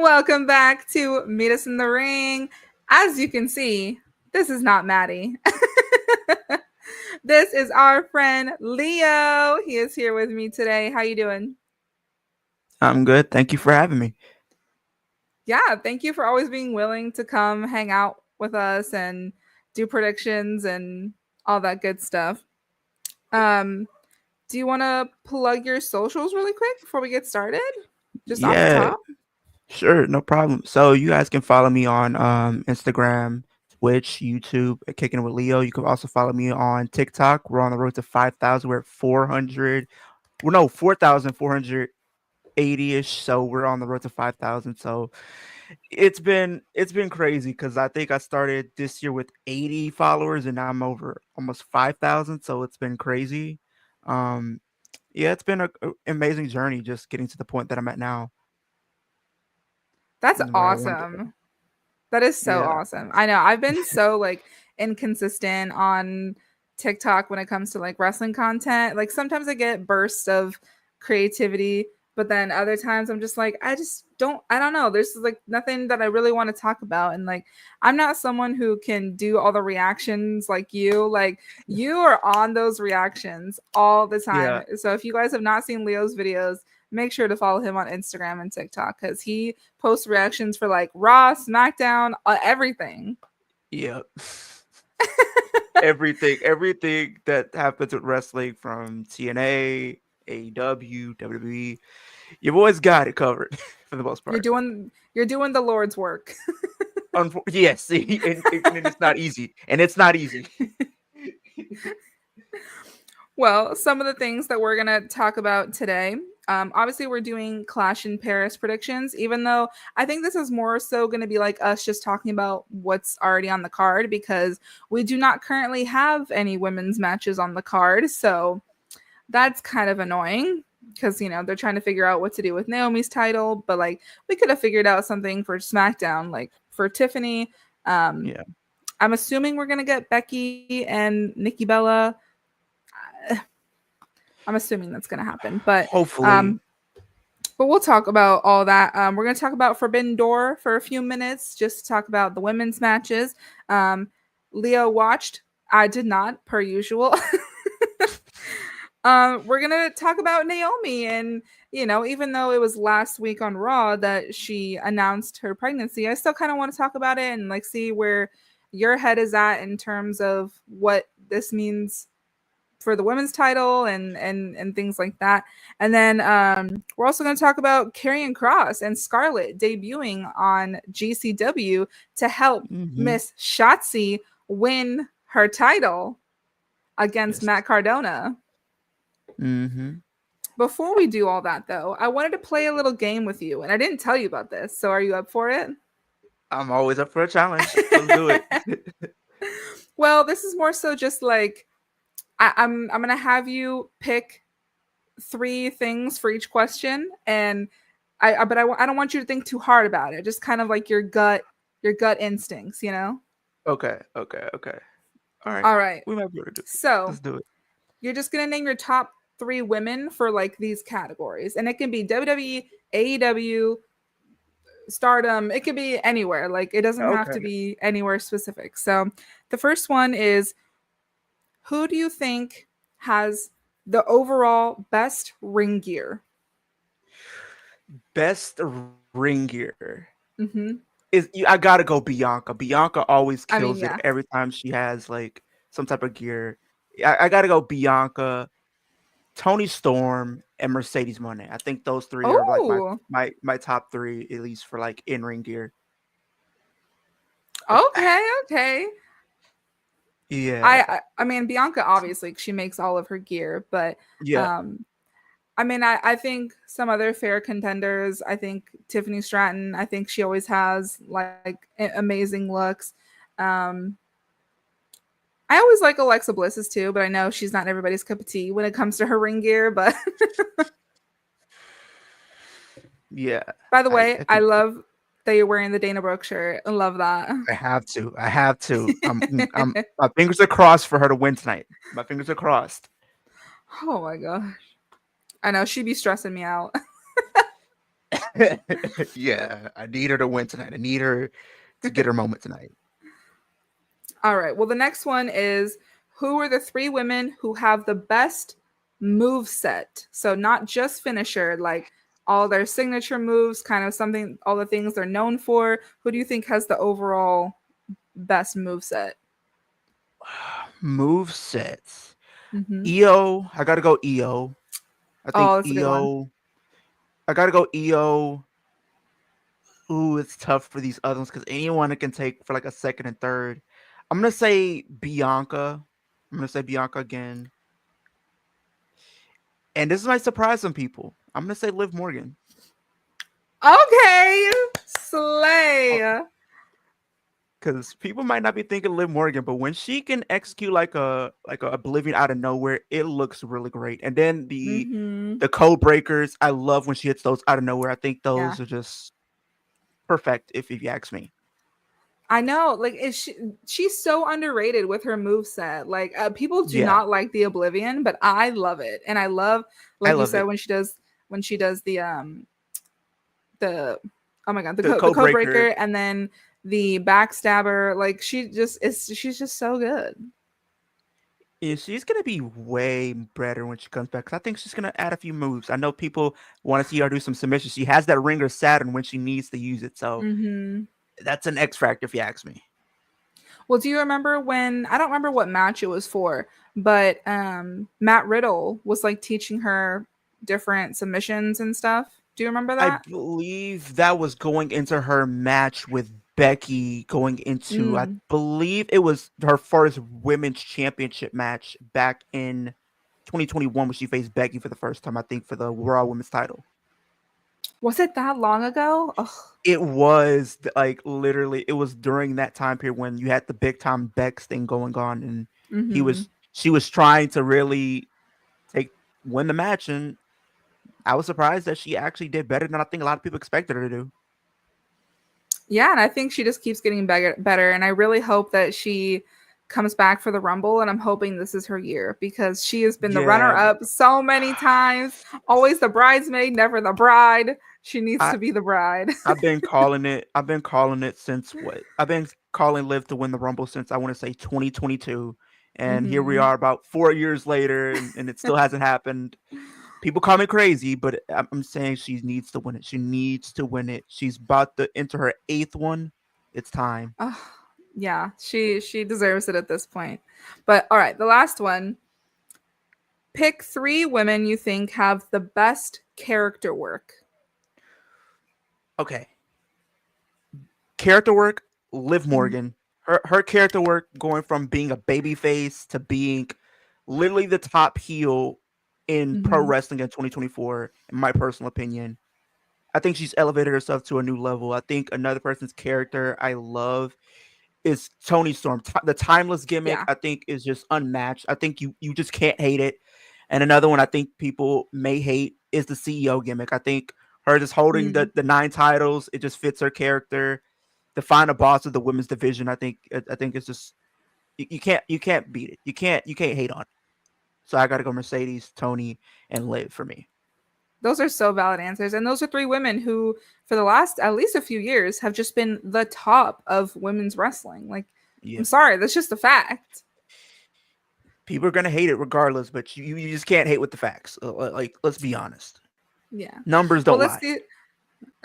Welcome back to Meet Us in the Ring. As you can see, this is not Maddie. This is our friend Leo. He is here with me today. How you doing? I'm good. Thank you for having me. Yeah, thank you for always being willing to come hang out with us and do predictions and all that good stuff. Um, do you want to plug your socials really quick before we get started? Just off Yeah, top. sure, no problem. So you guys can follow me on Instagram, Twitch, YouTube, at Kicking It with Leo. You can also follow me on TikTok. We're on the road to 5,000. We're at 400. Well, no, 4,480-ish. So we're on the road to 5,000. So it's been crazy because I think I started this year with 80 followers and I'm over almost 5,000. So it's been crazy. Um, yeah, it's been a amazing journey just getting to the point that I'm at now That's and where I want to go. awesome. That is so Yeah. awesome. I know I've been so like inconsistent on TikTok when it comes to like wrestling content. Like sometimes I get bursts of creativity, but then other times I'm just like I don't know. There's like nothing that I really want to talk about and like I'm not someone who can do all the reactions like you. Like you are on those reactions all the time. Yeah. So if you guys have not seen Leo's videos, make sure to follow him on Instagram and TikTok cuz he post reactions for like Raw, SmackDown, everything. Yeah. Everything that happens with wrestling from TNA, AEW, WWE, you've always got it covered for the most part. You're doing the Lord's work. Yes, and it's not easy. And it's not easy. Well, some of the things that we're gonna talk about today. Obviously, we're doing Clash in Paris predictions, even though I think this is more so going to be like us just talking about what's already on the card because we do not currently have any women's matches on the card. So that's kind of annoying because they're trying to figure out what to do with Naomi's title, but like we could have figured out something for SmackDown, like for Tiffany. Um, Yeah. I'm assuming we're gonna get Becky and Nikki Bella. I'm assuming that's gonna happen, Hopefully. but we'll talk about all that. We're gonna talk about Forbidden Door for a few minutes, just to talk about the women's matches. Um, Leo watched. I did not, per usual. We're gonna talk about Naomi, and even though it was last week on Raw that she announced her pregnancy, I still kind of want to talk about it and like see where your head is at in terms of what this means for the women's title and things like that. And then we're also going to talk about Karrion Cross and Scarlett debuting on GCW to help Hmm. Miss Shotzi win her title against Yes. Matt Cardona. Hmm. Before we do all that, though, I wanted to play a little game with you, and I didn't tell you about this. So, are you up for it? I'm always up for a challenge. Let's do it. Well, this is more so just like I'm gonna have you pick three things for each question, and I don't want you to think too hard about it. Just kind of like your gut instincts, you know. Okay. Okay. Okay. All right. All right. We might be able to do it. So Let's do it. you're just gonna name your top three women for like these categories, and it can be WWE, AEW, Stardom. It could be anywhere. Like it doesn't have to Okay. be anywhere specific. So the first one is who do you think has the overall best ring gear? Best ring gear. Mm-hmm. I gotta go Bianca. Bianca always I mean, kills it yeah. every time she has like some type of gear. I gotta go Bianca, Tony Storm, and Mercedes Moné. I think those three are like my Oh, my my top three at least for like in ring gear. okay, okay. Yeah, I mean Bianca obviously she makes all of her gear, but yeah. um I mean I think some other fair contenders, I think Tiffany Stratton, I think she always has like amazing looks. Um I always like Alexa Bliss's too, but I know she's not everybody's cup of tea when it comes to her ring gear, but Yeah. by the I way, I I think love that you're wearing the Dana Brooke shirt. I love that. I have to. I have to. I'm my fingers are crossed for her to win tonight. My fingers are crossed. Oh my gosh. I know she'd be stressing me out. Yeah, I need her to win tonight. I need her to get her moment tonight. All right. Well, the next one is who are the three women who have the best move set? So not just finisher, like all their signature moves, kind of something, all the things they're known for. Who do you think has the overall best move set? Move sets. Mm-hmm. EO, I gotta go EO. I think Oh, that's a good one. EO. I gotta go EO. Ooh, it's tough for these other ones because anyone it can take for like a second and third. I'm gonna say Bianca. I'm gonna say Bianca again. And this might surprise some people. I'm gonna say Liv Morgan. Okay, slay. Because people might not be thinking Liv Morgan, but when she can execute like a Oblivion out of nowhere, it looks really great. And then Mm-hmm. the code breakers, I love when she hits those out of nowhere. I think Yeah. those are just perfect if you ask me. I know, like she's so underrated with her move set. Like people do Yeah, not like the Oblivion, but I love it, and I love, I like you love said, it. when she does the oh my god, The the code code breaker. breaker, and then the backstabber. Like she's just so good. Yeah, she's gonna be way better when she comes back. 'Cause I think she's gonna add a few moves. I know people want to see her do some submissions. She has that Ringer Saturn when she needs to use it, so Hmm. that's an X factor if you ask me. Well, do you remember when, I don't remember what match it was for, but Matt Riddle was like teaching her different submissions and stuff. Do you remember I that? believe that was going into her match with Becky, going into I Mm. believe it was her first women's championship match back in 2021 when she faced Becky for the first time. I think for the Raw Women's title. Was it that long ago? Ugh. It was like literally, it was during that time period when you had the big time Bex thing going on, and Hmm. she was trying to really take win the match, and I was surprised that she actually did better than I think a lot of people expected her to do. Yeah, and I think she just keeps getting better. And I really hope that she comes back for the Rumble. And I'm hoping this is her year because she has been the runner Yeah, up so many times. Always the bridesmaid, never the bride. She needs I to be the bride. I've been calling it. I've been calling it since what? I've been calling Liv to win the Rumble since I want to say 2022, and here we Hmm. are about 4 years later, and it still hasn't happened. People call me crazy, but I'm saying she needs to win it. She needs to win it. She's about to enter her eighth one. It's time. Oh, yeah, she deserves it at this point. But all right, the last one. Pick three women you think have the best character work. Okay, character work. Liv Mm-hmm. Morgan. Her character work going from being a baby face to being literally the top heel in pro Mm-hmm. wrestling in 2024, in my personal opinion. I think she's elevated herself to a new level. I think another person's character I love is Tony Storm. The timeless gimmick Yeah. I think is just unmatched. I think you just can't hate it. And another one I think people may hate is the CEO gimmick. I think her just holding Mm. the nine titles, it just fits her character. The final boss of the women's division, I think it's just you can't beat it. You can't hate on it. So I got to go Mercedes, Tony, and Liv for me. Those are so valid answers. And those are three women who, for the last at least a few years, have just been the top of women's wrestling. Like, I'm Yeah. sorry, that's just a fact. People are gonna hate it regardless, but you just can't hate with the facts. Like, let's be honest. Yeah. Numbers Well, don't let's lie. see.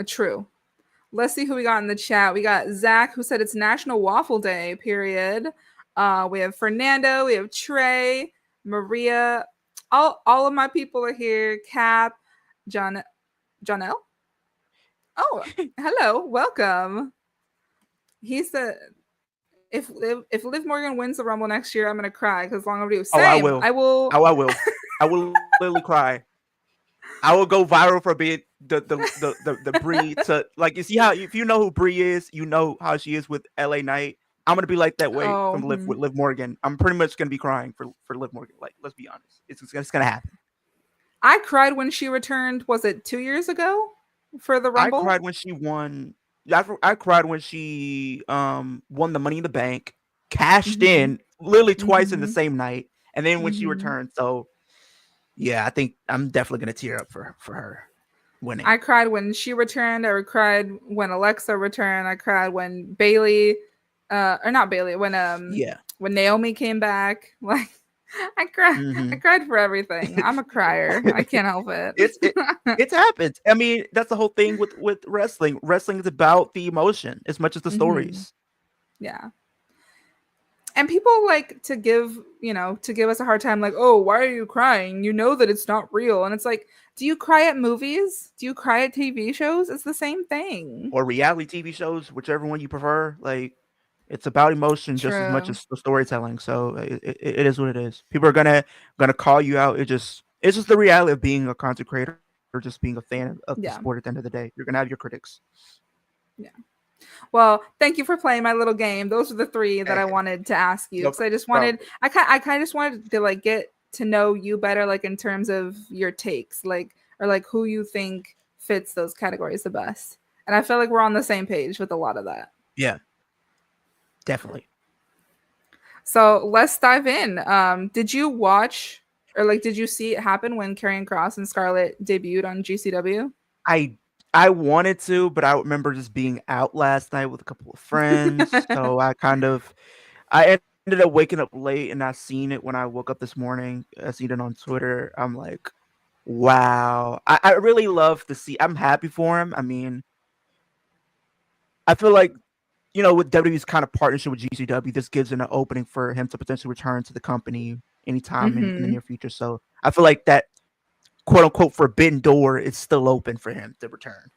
True. Let's see who we got in the chat. We got Zach, who said it's National Waffle Day, period. We have Fernando, we have Trey, Maria. All of my people are here. Cap, John, Jonelle. Oh, hello, welcome. He said, if Liv Morgan wins the Rumble next year, I'm gonna cry because long overdue. Oh, I Same. will. I will. Oh, I will. I will literally cry. I will go viral for being the Brie to like. You see how if you know who Brie is, you know how she is with LA Knight. I'm gonna be like that way Oh, from Liv with Liv Morgan. I'm pretty much gonna be crying for Liv Morgan. Like, let's be honest, it's gonna happen. I cried when she returned. Was it 2 years ago for the I Rumble? cried when she won. I cried when she won the Money in the Bank, cashed Mm-hmm. in literally twice in the Mm-hmm. same night, and then when she Mm-hmm. returned. So yeah, I think I'm definitely gonna tear up for her. winning. I cried when she returned. I cried when Alexa returned. I cried when Bailey, or not Bailey, Yeah. when Naomi came back. Like, I cried. I Hmm. cried for everything. I'm a crier. I can't help it. It it's happened. I mean, that's the whole thing with wrestling. Wrestling is about the emotion as much as the Hmm. stories. Yeah. And people like to give, to give us a hard time, like, oh, why are you crying? You know that it's not real. And it's like, do you cry at movies? Do you cry at TV shows? It's the same thing. Or reality TV shows, whichever one you prefer. Like, it's about emotion just as much True. as the storytelling. So it is what it is. People are gonna call you out. It's just the reality of being a content creator or just being a fan of the Yeah. sport. At the end of the day, you're gonna have your critics. Yeah. Well, thank you for playing my little game. Those are the three that I Hey, wanted to ask you no because I just problem. wanted, I kind of just wanted to like get to know you better, like in terms of your takes, like, or like who you think fits those categories the best. And I feel like we're on the same page with a lot of that. Yeah, definitely. So let's dive in. Did you watch or like did you see it happen when Karrion Cross and Scarlett debuted on GCW? I I wanted to, but I remember just being out last night with a couple of friends, so I ended up waking up late and I seen it when I woke up this morning. I seen it on Twitter. I'm like, wow. I really love to see. I'm happy for him. I mean, I feel like with WWE's kind of partnership with GCW, this gives an opening for him to potentially return to the company anytime in the Mm-hmm. near future. So I feel like that quote unquote forbidden door is still open for him to return.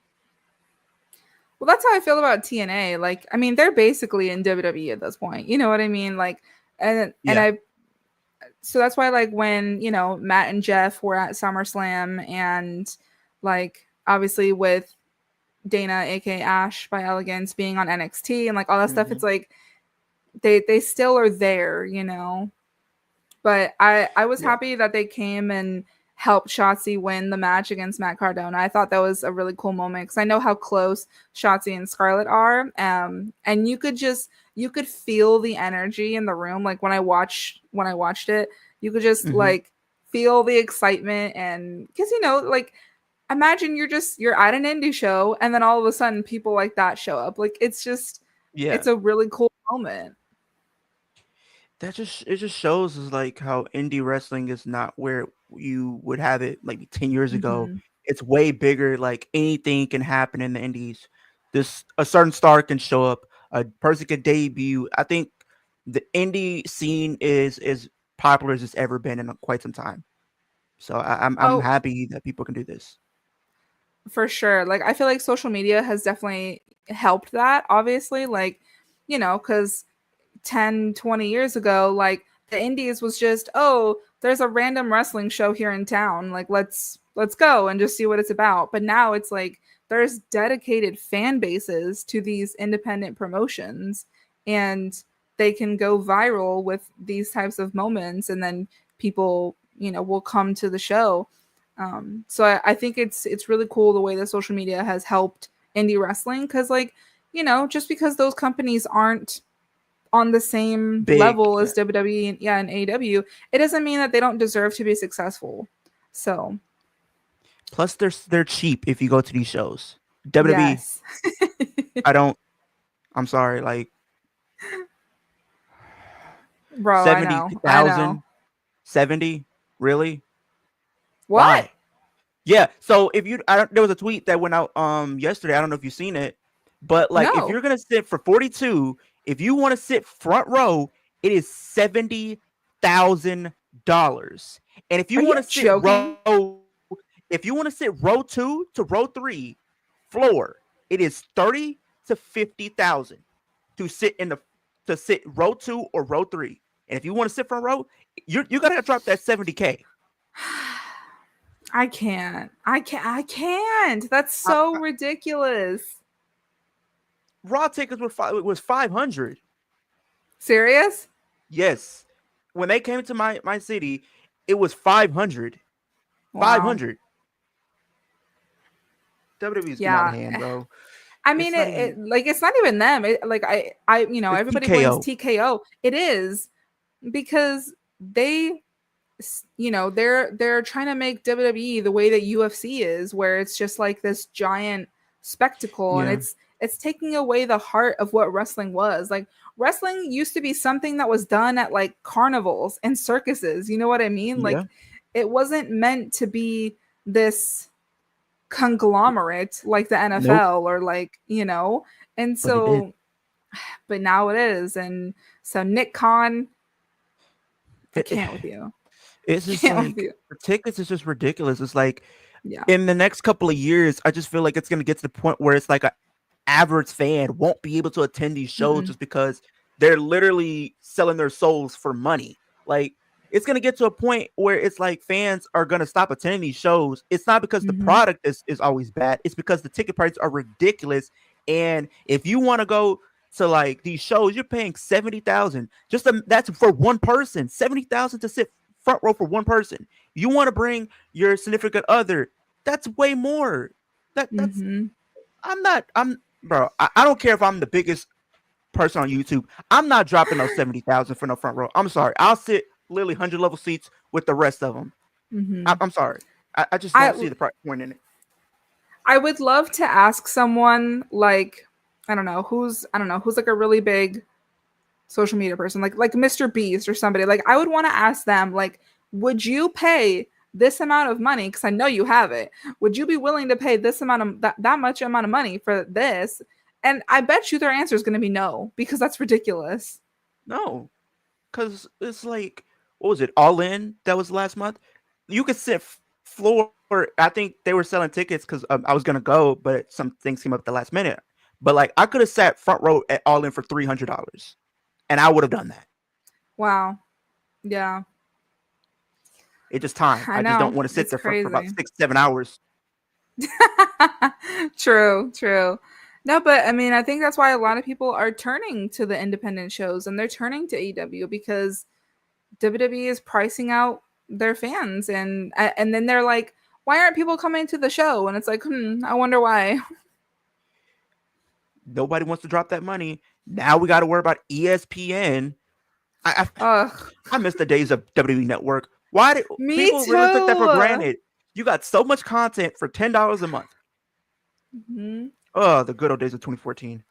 Well, that's how I feel about TNA. Like, I mean, they're basically in WWE at this point. You know what I mean? Like, and Yeah. I so that's why like when Matt and Jeff were at SummerSlam and like obviously with Dana, aka Ash by Elegance, being on NXT and like all that stuff, Hmm. it's like they still are there. But I was Yeah. happy that they came and helped Shotzi win the match against Matt Cardona. I thought that was a really cool moment because I know how close Shotzi and Scarlett are. And you could feel the energy in the room. Like when I watched it, you could just Hmm. like feel the excitement and because like imagine you're at an indie show and then all of a sudden people like that show up. Like Yeah. it's a really cool moment. It just shows us like how indie wrestling is not where you would have it like 10 years ago. Hmm. It's way bigger. Like anything can happen in the indies. This A certain star can show up, a person can debut. I think the indie scene is as popular as it's ever been in quite some time. So I'm Oh, happy that people can do this. for sure. Like I feel like social media has definitely helped that, obviously. Like, because 10, 20 years ago, like the Indies was just, oh, there's a random wrestling show here in town. Like let's go and just see what it's about. But now it's like there's dedicated fan bases to these independent promotions and they can go viral with these types of moments and then people, will come to the show. So I think it's really cool the way that social media has helped indie wrestling because like, just because those companies aren't on the same Big. level Yeah. as WWE and AEW, it doesn't mean that they don't deserve to be successful. So Plus they're cheap if you go to these shows. WWE, yes. I don't I'm sorry, like Bro, I seventy know. I know. thousand 70? Really? What? Why? Yeah. So if you, I don't, there was a tweet that went out yesterday. I don't know if you've seen it, but like if No. you're gonna sit for 42, if you want to sit front row, it is $70,000. And Are you joking? if you want to sit row 2 to row 3 floor, it is 30 to 50,000 to sit to sit row 2 or row 3. And if you want to sit front row, you gotta drop that 70K. I can't. I can't. That's so ridiculous. Raw tickets was 500. Serious? Yes, when they came to my city, it was 500. Wow. 500. WWE is getting out of Yeah. hand, bro. I mean, It's not even. it's not even them. Like It's everybody blames TKO. TKO. It is because they you know, they're trying to make WWE the way that UFC is, where it's just like this giant spectacle, and Yeah. it's taking away the heart of what wrestling was. Like wrestling used to be something that was done at like carnivals and circuses. You know what I mean? Yeah. Like it wasn't meant to be this conglomerate like the Nope. NFL or like, you know. And But it did. so but now it is. And so Nick Khan, I It, can't with you. it's just Can't with like you. the tickets is just ridiculous. It's like Yeah. in the next couple of years, I just feel like it's gonna get to the point where it's like a average fan won't be able to attend these shows Mm-mm. just because they're literally selling their souls for money. Like it's gonna get to a point where it's like fans are gonna stop attending these shows. It's not because the Mm-hmm. product is always bad. It's because the ticket prices are ridiculous. And if you want to go to like these shows, you're paying 70,000. That's for one person. 70,000 to sit front row for one person. You want to bring your significant other, that's way more. That's Mm-hmm. I'm bro. I don't care if I'm the biggest person on YouTube. I'm not dropping those 70,000 for no front row. I'm sorry. I'll sit literally 100 level seats with the rest of them. Mm-hmm. I'm sorry. I just I don't see the point in it. I would love to ask someone like I don't know who's like a really big social media person, like Mr. Beast or somebody. Like I would want to ask them like, would you pay this amount of money? Because I know you have it. Would you be willing to pay this amount of that much amount of money for this? And I bet you their answer is going to be no, because that's ridiculous. No, because it's like, what was it? All In that was last month. You could sit floor. I think they were selling tickets because I was gonna go, but some things came up at the last minute. But like, I could have sat front row at All In for $300, and I would have done that. Wow. Yeah. It just time. I I just don't know. want to sit It's there for about crazy. 6, 7 hours. True, true. No, but I mean, I think that's why a lot of people are turning to the independent shows and they're turning to AEW because WWE is pricing out their fans, and then they're like, why aren't people coming to the show? And it's like, I wonder why. Nobody wants to drop that money. Now we got to worry about ESPN. I, I Ugh, I miss the days of WWE Network. Why did me people really took that for too. granted? You got so much content for $10 a month. Mhm. Oh, the good old days of 2014.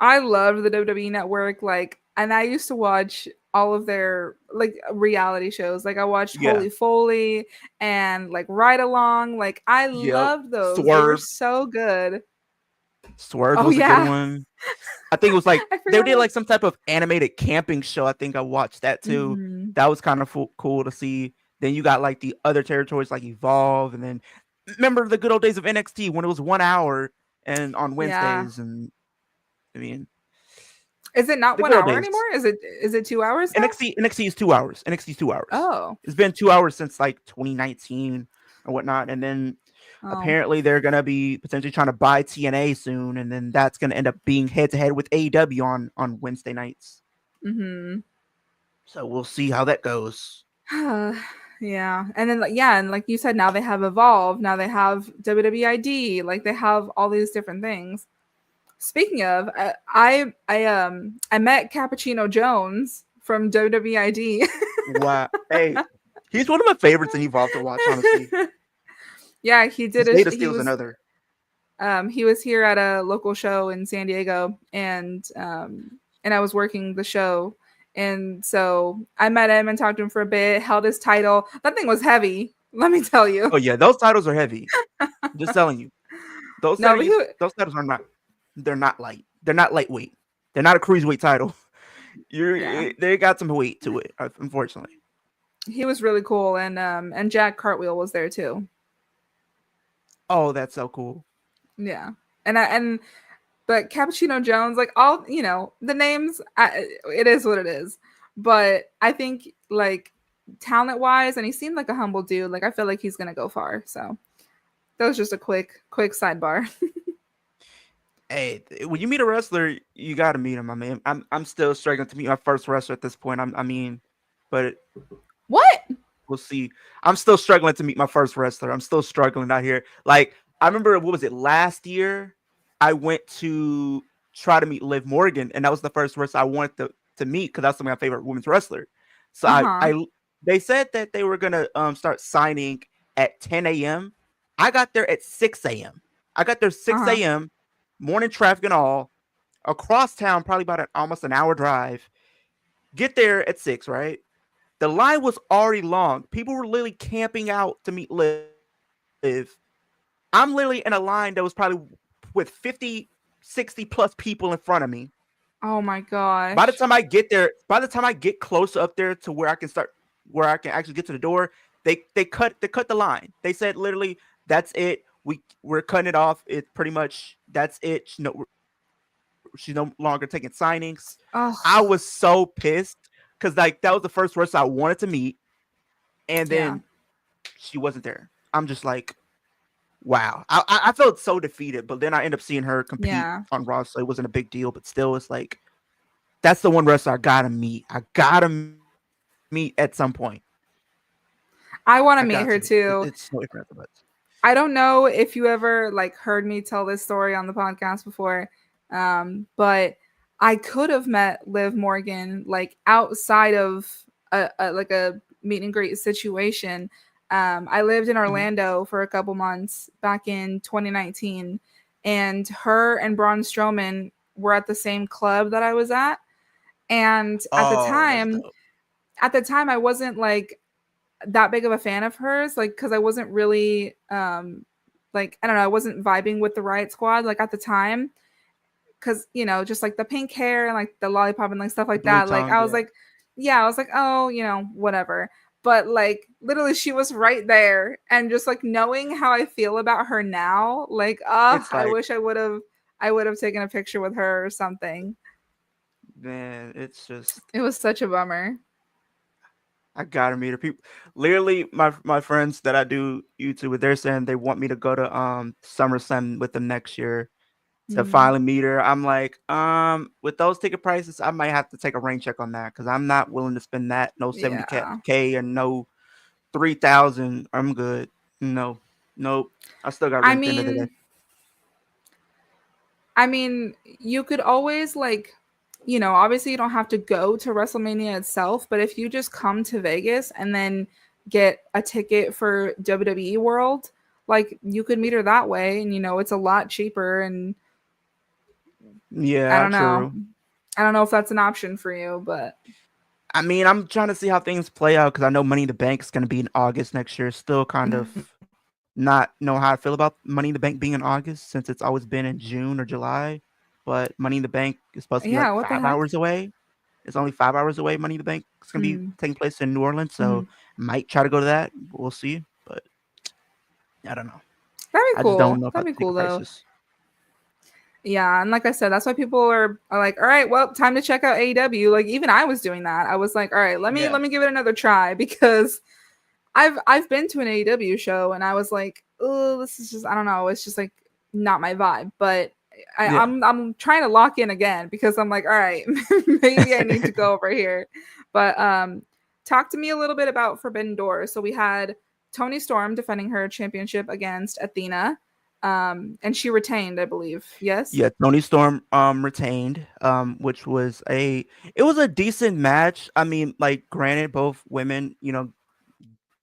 I loved the WWE Network, like, and I used to watch all of their like reality shows. Like I watched Yeah. Holy Foley and like Ride Along. Like I Yep. loved those. They were Swerve. so good. Swerve Oh was a good yeah, one. I think it was like I they forgot. did like some type of animated camping show. I think I watched that too. Hmm. That was kind of cool to see. Then you got like the other territories like Evolve, and then remember the good old days of NXT when it was 1 hour and on Yeah. Wednesdays, and I mean Is it not the one good old hour days. anymore? Is it 2 hours now? NXT is 2 hours. NXT is 2 hours. Oh. It's been 2 hours since like 2019 or whatnot, and then Oh. apparently they're gonna be potentially trying to buy TNA soon, and then that's gonna end up being head to head with AEW on Wednesday nights. Hmm. So we'll see how that goes. Yeah. And then like yeah, and like you said, now they have Evolve, now they have WWID, like they have all these different things. Speaking of, I met Cappuccino Jones from WWID. Wow. Hey, he's one of my favorites in Evolve to watch, honestly. Yeah, he did Zeta he Steel's was another. he was here at a local show in San Diego, and I was working the show, and so I met him and talked to him for a bit, held his title. That thing was heavy, let me tell you. Oh yeah, those titles are heavy. I'm just telling you. Those No, but titles those titles are not, they're not light. They're not lightweight. They're not a cruiserweight title. yeah, They got some weight to it, unfortunately. he was really cool, and Jack Cartwheel was there too. Oh, that's so cool. Yeah, and but Cappuccino Jones, like all the names, it is what it is. But I think like talent wise, and he seemed like a humble dude. Like I feel like he's gonna go far. So that was just a quick sidebar. Hey, when you meet a wrestler, you got to meet him. I mean, I'm still struggling to meet my first wrestler at this point. I mean, but What? we'll see. I'm still struggling to meet my first wrestler. I'm still struggling out here. Like I remember, what was it last year? I went to try to meet Liv Morgan, and that was the first wrestler I wanted to meet because that's my favorite women's wrestler. So Uh huh. they said that they were gonna start signing at 10 a.m. I got there at 6 a.m. I got there 6 Uh-huh. a.m. Morning traffic and all across town, probably about almost an hour drive. Get there at 6, right? The line was already long. People were literally camping out to meet Liv. I'm literally in a line that was probably with 50, 60 plus people in front of me. Oh my By the gosh. time I get there, by the time I get close up there to where I can actually get to the door, they cut the line. They said literally, that's it. We're cutting it off. It's pretty much that's it. No, she's no longer taking signings. I Oh, was so pissed because like that was the first person I wanted to meet, and yeah. then she wasn't there. I'm just like, wow. I felt so defeated, but then I ended up seeing her compete Yeah. on Raw, so it wasn't a big deal. But still, it's like that's the one wrestler I gotta meet. I gotta meet at some point. I want to I meet got her to. too. It's so impressive. But I don't know if you ever like heard me tell this story on the podcast before, but I could have met Liv Morgan like outside of a meet and greet situation. I lived in mhm. Orlando for a couple months back in 2019, and her and Braun Strowman were at the same club that I was at. And Oh, that's dope. at the time, I wasn't like that big of a fan of hers, like because I wasn't really like I don't know, I wasn't vibing with the Riot Squad like at the time, because just like the pink hair and like the lollipop and like stuff The like blue that. Like tongue, I was yeah. like, yeah, I was like, oh, whatever. But like literally, she was right there, and just like knowing how I feel about her now, like, It's I like, wish I would have taken a picture with her or something. man, it's just It was such a bummer. I gotta meet her. People, literally, my friends that I do YouTube with, they're saying they want me to go to SummerSlam with them next year to Mm, finally meet her. I'm like, with those ticket prices, I might have to take a rain check on that because I'm not willing to spend that no 70 yeah. k and no 3,000. I'm good. No, nope. I still got I rent at the end of the day. mean, you could always like, obviously you don't have to go to WrestleMania itself, but if you just come to Vegas and then get a ticket for WWE World, like you could meet her that way, and it's a lot cheaper. And I Yeah, don't know, true. I don't know if that's an option for you, but I mean, I'm trying to see how things play out because I know Money in the Bank is going to be in August next year. Still kind of not know how I feel about Money in the Bank being in August since it's always been in June or July. But Money in the Bank is supposed to be yeah, like what the 5 hours heck? away. It's only 5 hours away. Money in the Bank is going to be Mm, taking place in New Orleans. So mhm. might try to go to that. We'll see. But I don't know. That'd be I just don't cool. know about That'd the be cool ticket though. prices. Yeah, and like I said, that's why people are like, all right, well, time to check out AEW. Like even I was doing that. I was like, all right, let me Yeah. let me give it another try because I've been to an AEW show and I was like, oh, this is just I don't know, it's just like not my vibe. But Yeah. I'm trying to lock in again because I'm like, all right, maybe I need to go over here. But talk to me a little bit about Forbidden Door. So we had Tony Storm defending her championship against Athena. And she retained, I believe. Yes. Yeah, Tony Storm retained, which was it was a decent match. I mean, like granted, both women,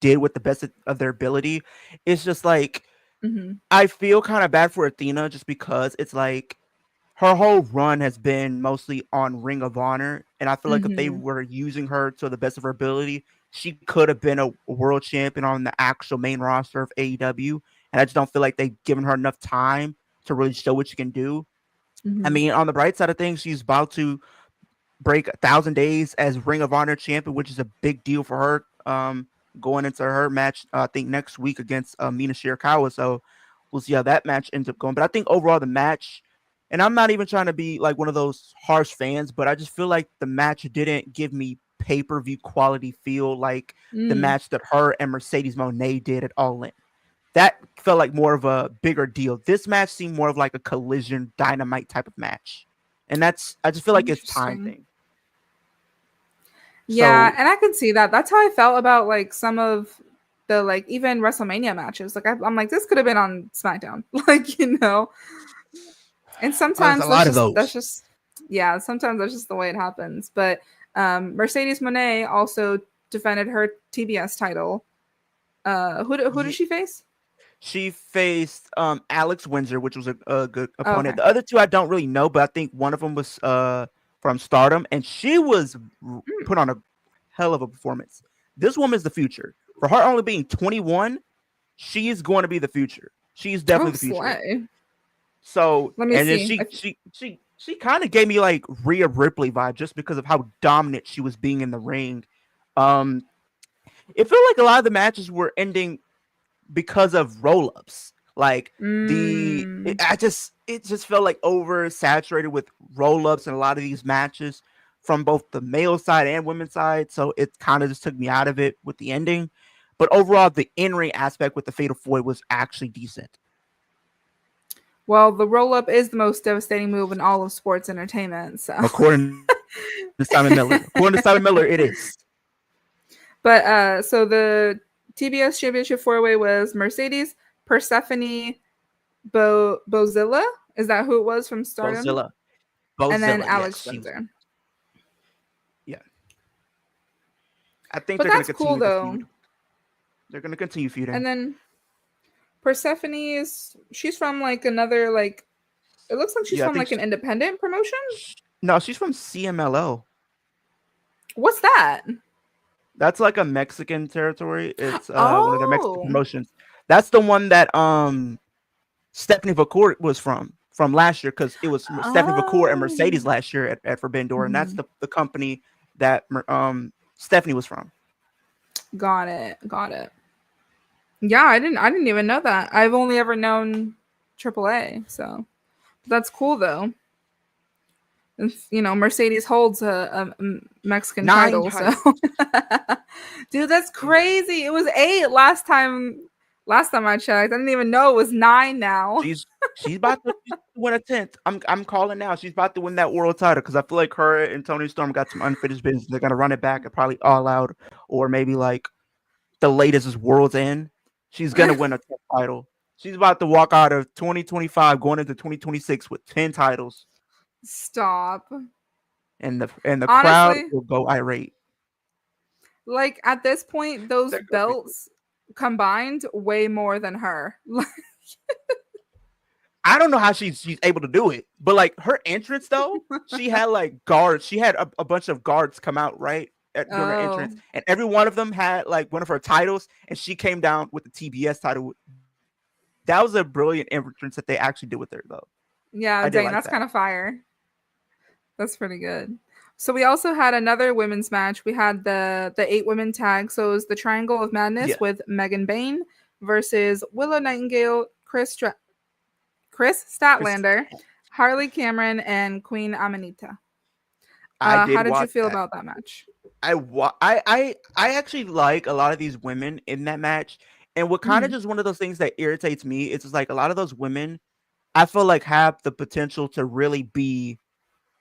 did with the best of their ability. It's just like Hmm. I feel kind of bad for Athena just because it's like her whole run has been mostly on Ring of Honor, and I feel like if they Hmm. were using her to the best of her ability, she could have been a world champion on the actual main roster of AEW. And I just don't feel like they've given her enough time to really show what she can do. I Hmm. mean, on the bright side of things, she's about to break 1,000 days as Ring of Honor champion, which is a big deal for her. Going into her match, I think next week against Mina Shirakawa. So we'll see how that match ends up going. But I think overall the match, and I'm not even trying to be like one of those harsh fans, but I just feel like the match didn't give me pay-per-view quality feel like the Mm. match that her and Mercedes Moné did at All In. That felt like more of a bigger deal. This match seemed more of like a collision dynamite type of match. And I just feel like it's time Interesting. thing. Yeah, So and I can see that. That's how I felt about like some of the like even WrestleMania matches. Like I'm like this could have been on SmackDown, like And there's a sometimes lot of that's those. just yeah, sometimes that's just the way it happens. But Mercedes Monet also defended her TBS title. Who did Ye- she face? She faced Alex Windsor, which was a good Oh, opponent. okay. The other two I don't really know, but I think one of them was from Stardom, and she was Mm. put on a hell of a performance. This woman's the future. For her only being 21, she is going to be the future. She's definitely Oh, the future. slay. So, Let me and then see. she kind of gave me like Rhea Ripley vibe just because of how dominant she was being in the ring. Um, it felt like a lot of the matches were ending because of roll ups. Like Mm. it just felt like oversaturated with roll ups in a lot of these matches from both the male side and women's side. So it kind of just took me out of it with the ending. But overall, the in ring aspect with the Fatal Four was actually decent. Well, the roll up is the most devastating move in all of sports entertainment. So, According to Simon Miller. According to Simon Miller, it is. but so the TBS Championship 4-way was Mercedes, Persephone, Bozilla. Is that who it was from Stardom? Bozilla. And then Bozilla, Alex yes. Windsor. Yeah. I think But they're going that's to cool continue the though. feud. They're going to continue feuding. And then Persephone she's from like another like it looks like she's Yeah, I from think like an independent promotion. no, she's from CMLL. What's that? That's like a Mexican territory. It's one of their Mexican Oh. promotions. That's the one that Stephanie Vacourt was from last year, because it was Stephanie Vacourt and Mercedes last year at Forbidden Door, and that's the company that Stephanie was from. Got it. Yeah, I didn't even know that. I've only ever known AAA, so that's cool though. And, you know, Mercedes holds a Mexican 9 title, so dude, that's crazy. It was 8 last time. Last time I checked, I didn't even know it was 9 now. She's about to win a 10th. I'm calling now. She's about to win that world title, because I feel like her and Tony Storm got some unfinished business. They're gonna run it back at probably All Out, or maybe like the latest is World's End. She's gonna win a 10th title. She's about to walk out of 2025 going into 2026 with 10 titles, Stop. and the crowd Honestly, will go irate. like at this point, those belts combined weigh more than her. I don't know how she's able to do it, but like her entrance though, she had like guards. She had a bunch of guards come out during her entrance, and every one of them had like one of her titles, and she came down with the TBS title. That was a brilliant entrance that they actually did with her though. Yeah, dang, that's kind of fire. That's pretty good. So we also had another women's match. We had the 8 women tag. So it was the Triangle of Madness with Megan Bayne versus Willow Nightingale, Chris Statlander, Harley Cameron, and Queen Amanita. How did you feel about that match? I actually like a lot of these women in that match, and what kind of just one of those things that irritates me is just like a lot of those women, I feel like have the potential to really be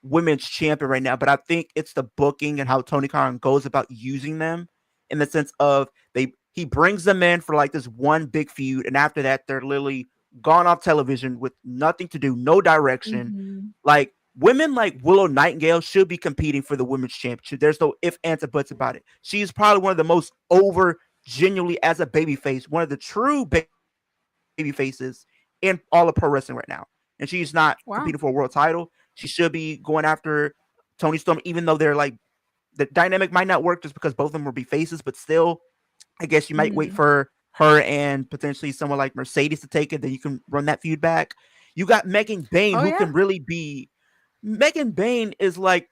women's champion right now, but I think it's the booking and how Tony Khan goes about using them, in the sense of he brings them in for like this one big feud, and after that they're literally gone off television with nothing to do, no direction. Like women like Willow Nightingale should be competing for the women's championship. There's no ifs, ands, or buts about it. She's probably one of the most over, genuinely as a baby face, one of the true baby faces in all of pro wrestling right now. And she's not competing for a world title. She should be going after Tony Storm, even though they're like the dynamic might not work just because both of them will be faces, but still, I guess you might wait for her and potentially someone like Mercedes to take it, then you can run that feud back. You got Megan Bayne, who can really be. Megan Bayne is like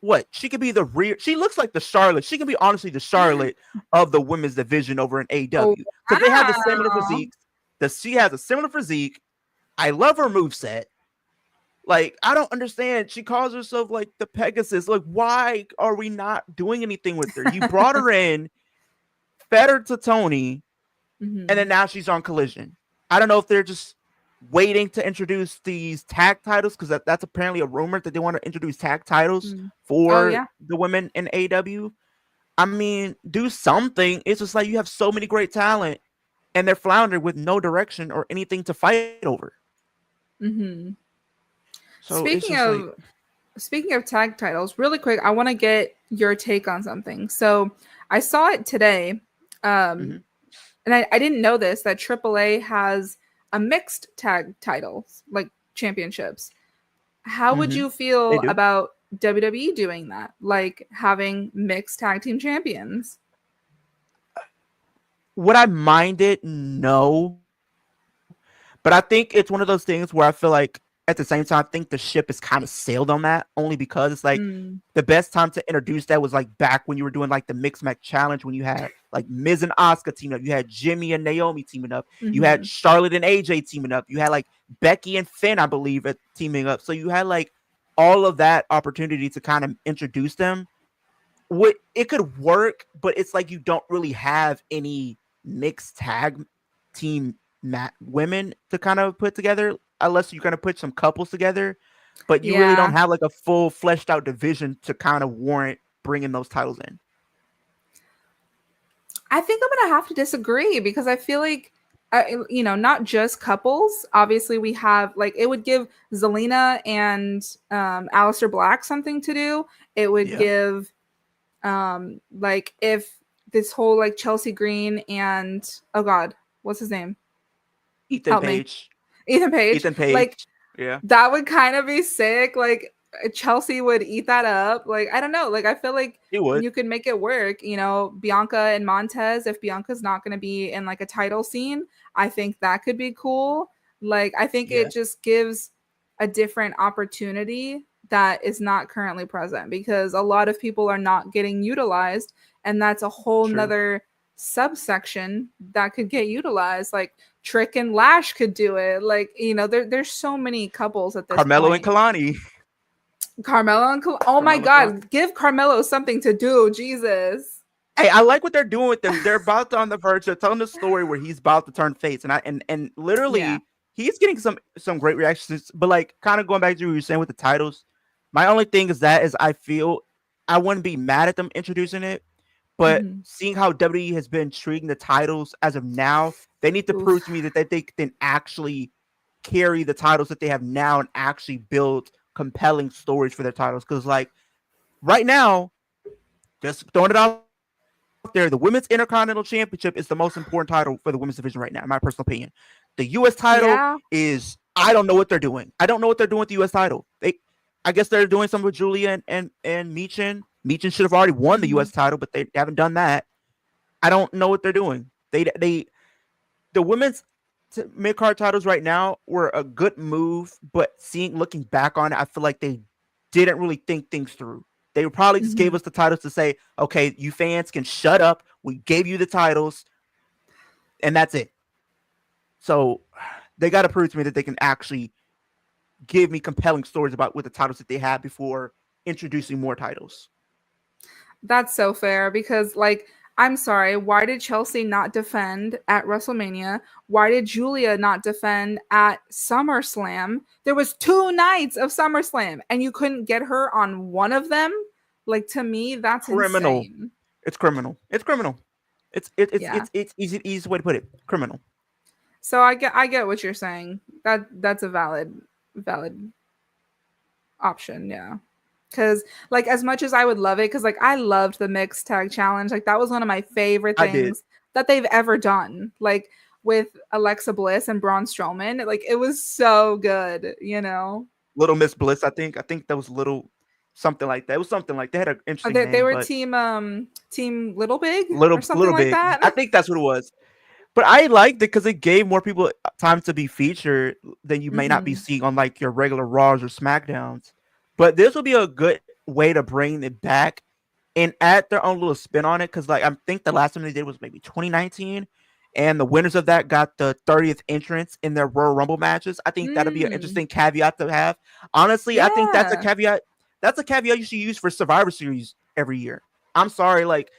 what? She could be the rear. She looks like the Charlotte. She can be honestly the Charlotte of the women's division over in AEW, because they have the similar physiques. She has a similar physique. I love her moveset. Like, I don't understand. She calls herself like the Pegasus. Like, why are we not doing anything with her? You brought her in, fed her to Tony, and then now she's on Collision. I don't know if they're just waiting to introduce these tag titles, because that's apparently a rumor that they want to introduce tag titles for the women in AEW. I mean, do something. It's just like you have so many great talent, and they're floundering with no direction or anything to fight over. So speaking of tag titles, really quick, I want to get your take on something. So I saw it today. Hmm. And I didn't know this, that AAA has a mixed tag titles, like championships. How would Hmm. you They feel do. about WWE doing that? Like having mixed tag team champions? Would I mind it? No. But I think it's one of those things where I feel like at the same time, I think the ship is kind of sailed on that only because it's like Mm. the best time to introduce that was like back when you were doing like the mixed match challenge when you had like Miz and Asuka teaming up, you had Jimmy and Naomi teaming up, you had Hmm. Charlotte and AJ teaming up, you had like Becky and Finn, I believe, teaming up. So you had like all of that opportunity to kind of introduce them. What it could work, but it's like you don't really have any mixed tag team women to kind of put together unless you're going to put some couples together, but you really don't Yeah. have like a full fleshed out division to kind of warrant bringing those titles in. I think I'm gonna have to disagree because I feel like, not just couples. Obviously, we have like it would give Zelina and Alistair Black something to do. It would Yeah. give like if this whole like Chelsea Green and oh god, what's his name? Ethan Help me, Page. Ethan Page. Ethan Page. Like Yeah. that would kind of be sick. Like Chelsea would eat that up. Like I don't know. Like I feel like He would. you could make it work. Bianca and Montez. If Bianca's not going to be in like a title scene, I think that could be cool. Like I think Yeah. it just gives a different opportunity that is not currently present because a lot of people are not getting utilized, and that's a whole True. nother subsection that could get utilized. Like Trick and Lash could do it. Like, there's so many couples at this Carmelo and point. Kalani. Carmelo and oh my Carmelo and Kalani. god, give Carmelo something to do, Jesus. Hey, I like what they're doing with them. They're about to on the verge. They're telling the story where he's about to turn face, and Yeah. literally he's getting some great reactions. But like, kind of going back to what you were saying with the titles, my only thing is I feel I wouldn't be mad at them introducing it, but Hmm. seeing how WWE has been treating the titles as of now, they need to Oof. prove to me that they can actually carry the titles that they have now and actually build compelling stories for their titles. Because like right now, just throwing it out there, the Women's Intercontinental Championship is the most important title for the women's division right now, in my personal opinion. The U.S. title Yeah. is I don't know what they're doing. I don't know what they're doing with the U.S. title. I guess they're doing something with Julia and Michin. Michin should have already won the Hmm. U.S. title, but they haven't done that. I don't know what they're doing. The women's mid card titles right now were a good move, but looking back on it, I feel like they didn't really think things through. They probably just gave Hmm. us the titles to say, okay, you fans can shut up. We gave you the titles, and that's it. So they got to prove to me that they can actually give me compelling stories about what the titles that they had before introducing more titles. That's so fair because, like, I'm sorry, why did Chelsea not defend at WrestleMania? Why did Julia not defend at SummerSlam? There was 2 nights of SummerSlam and you couldn't get her on one of them? Like, to me, that's Criminal. insane. It's criminal. It's criminal. Yeah. It's easy way to put it. Criminal. So I get what you're saying. That's a valid option, yeah. Cause like as much as I would love it, because like I loved the mixed tag challenge. Like that was one of my favorite I did. things that they've ever done. Like with Alexa Bliss and Braun Strowman. Like it was so good. Little Miss Bliss, I think that was little something like that. It was something like they had an interesting They name, were but team Little Big or something little like big. that. I think that's what it was. But I liked it because it gave more people time to be featured than you may not be Hmm. seeing on like your regular Raws or SmackDowns. But this will be a good way to bring it back and add their own little spin on it. Because like I think the last time they did was maybe 2019, and the winners of that got the 30th entrance in their Royal Rumble matches. I think that'll be an Mm, interesting caveat to have. Honestly, I think that's a yeah. caveat. That's a caveat you should use for Survivor Series every year. I'm sorry, like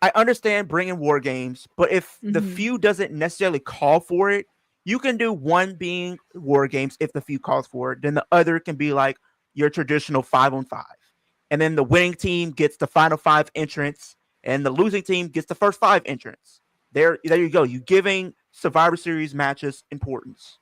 I understand bringing war games, but if the Hmm. feud doesn't necessarily call for it, you can do one being war games if the feud calls for it. Then the other can be like your traditional 5-on-5. And then the winning team gets the final five entrance, and the losing team gets the first five entrance. There you go. You giving Survivor Series matches importance.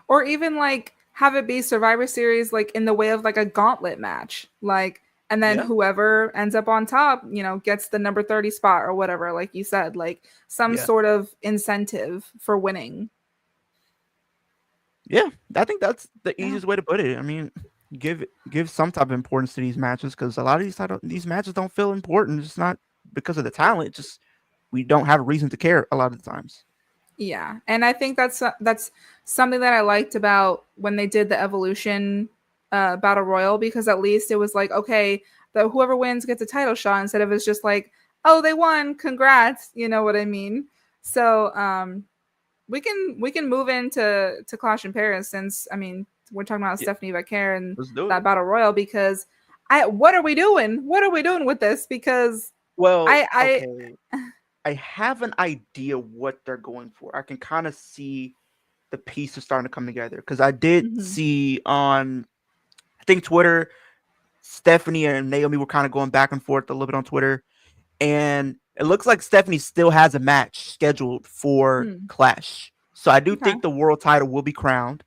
Or even like have it be Survivor Series like in the way of like a gauntlet match. Like And then Yeah. whoever ends up on top, gets the number 30 spot or whatever, like you said, like some Yeah. sort of incentive for winning. Yeah. I think that's the Yeah. easiest way to put it. I mean, give some type of importance to these matches because a lot of these matches don't feel important. It's not because of the talent, just we don't have a reason to care a lot of the times. Yeah, and I think that's something that I liked about when they did the Evolution battle royal, because at least it was like, okay, the whoever wins gets a title shot, instead of it's just like, oh, they won, congrats, you know what I mean? So we can move into Clash in Paris, since I mean we're talking about Yeah, Stephanie Becker and let's do that it. battle royal, because I what are we doing? What are we doing with this? Because Well, I okay. I have an idea what they're going for. I can kind of see the pieces starting to come together because I did mhm, see on, I think, Twitter, Stephanie and Naomi were kind of going back and forth a little bit on Twitter, and it looks like Stephanie still has a match scheduled for mm, Clash. So I do okay. think the world title will be crowned.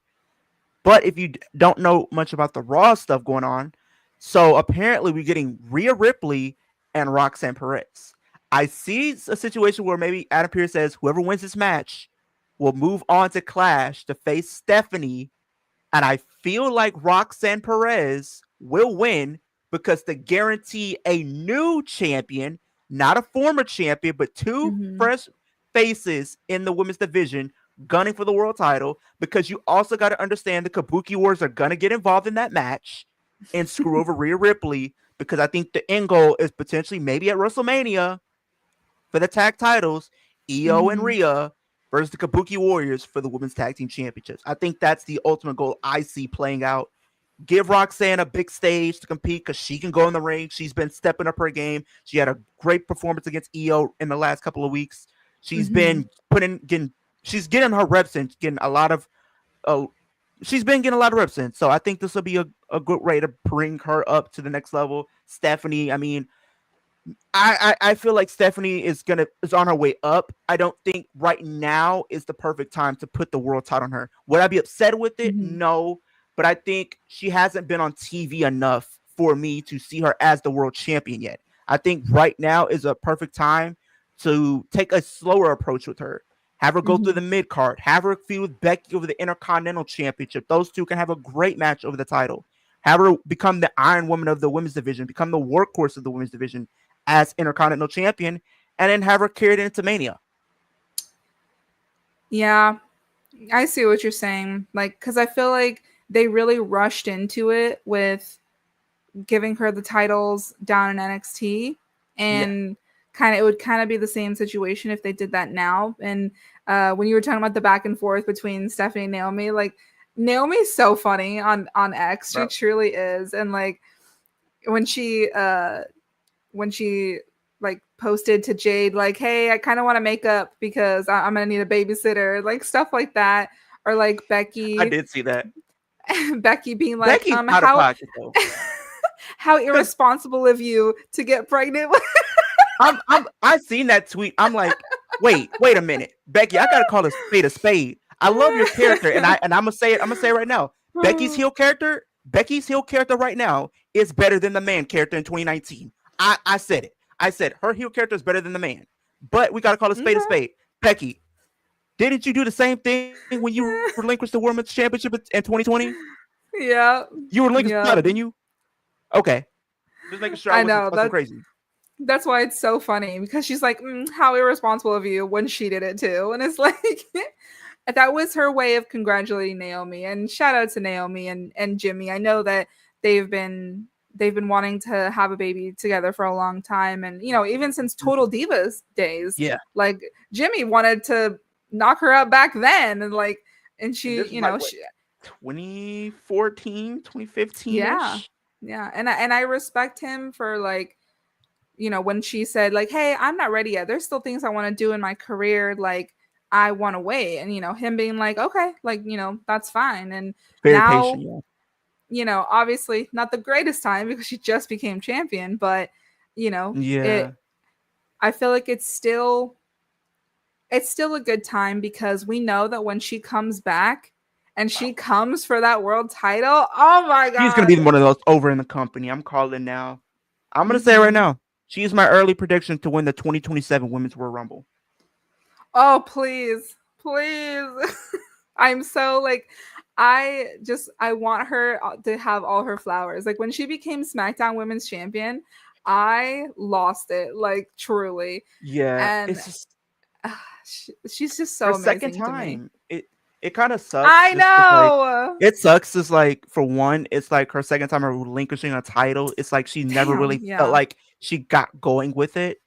But if you don't know much about the Raw stuff going on, so apparently we're getting Rhea Ripley and Roxanne Perez. I see a situation where maybe Adam Pearce says whoever wins this match will move on to Clash to face Stephanie, and I feel like Roxanne Perez will win because to guarantee a new champion, not a former champion, but two Mhm. fresh faces in the women's division gunning for the world title. Because you also got to understand the Kabuki Wars are going to get involved in that match and screw over Rhea Ripley. Because I think the end goal is potentially maybe at WrestleMania for the tag titles, Io and Mhm. Rhea versus the Kabuki Warriors for the women's tag team championships. I think that's the ultimate goal I see playing out. Give Roxanne a big stage to compete because she can go in the ring. She's been stepping up her game. She had a great performance against Io in the last couple of weeks. She's Mhm. been she's getting her reps in, getting a lot of uh, she's been getting a lot of reps in. So I think this will be a good way to bring her up to the next level. Stephanie, I mean, I feel like Stephanie is on her way up. I don't think right now is the perfect time to put the world title on her. Would I be upset with it? Mhm. No, but I think she hasn't been on TV enough for me to see her as the world champion yet. I think right now is a perfect time to take a slower approach with her. Have her go through the Mhm. mid card. Have her feud with Becky over the Intercontinental Championship. Those two can have a great match over the title. Have her become the Iron Woman of the women's division, become the workhorse of the women's division as Intercontinental Champion, and then have her carried into Mania. Yeah, I see what you're saying. Like, because I feel like they really rushed into it with giving her the titles down in NXT, Yeah. and it would kind of be the same situation if they did that now. And when you were talking about the back and forth between Stephanie and Naomi, like Naomi's so funny on X. She Bro. truly is. And like when she like posted to Jade like, "Hey, I kind of want to make up because I'm gonna need a babysitter," like stuff like that, or like I Becky, did see that. Becky being like, Becky's out of how pocket though. how Because irresponsible of you to get pregnant." I seen that tweet. I'm like, wait a minute. Becky, I gotta call a spade a spade. I love your character, and I'm gonna say it right now. Becky's heel character right now is better than the man character in 2019. I said it. I said her heel character is better than the man. But we gotta call a spade a Okay. spade. Becky, didn't you do the same thing when you relinquished the women's championship in 2020? Yeah, You relinquished the yeah, title, didn't you? Okay. Just making sure I I know wasn't that. crazy. That's why it's so funny, because she's like, "How irresponsible of you," when she did it too, and it's like that was her way of congratulating Naomi. And shout out to Naomi and Jimmy. I know that they've been wanting to have a baby together for a long time, and even since Total Divas days, Yeah. like Jimmy wanted to knock her up back then, and like, and And she, this was like what, 2014, 2015 yeah, ish? yeah, and I respect him for like, when she said like, "Hey, I'm not ready yet. There's still things I want to do in my career. Like, I want to wait." And him being like, "Okay, like, that's fine." And Very now, patient. Yeah. obviously not the greatest time because she just became champion, but Yeah. it. I feel like it's still a good time, because we know that when she comes back and she comes for that world title, oh my She's gonna be god. one of those over in the company. I'm calling now. I'm gonna say right Hmm. now, she's my early prediction to win the 2027 Women's Royal Rumble. Oh, please, please. I'm so like, I want her to have all her flowers. Like when she became SmackDown Women's Champion, I lost it, like truly. Yeah, And it's just she's just her so second amazing to me. time. It kind of sucks I just because like know. it sucks. Is like for one, it's like her second time relinquishing a title. It's like she never Damn. really felt Yeah. like she got going with it,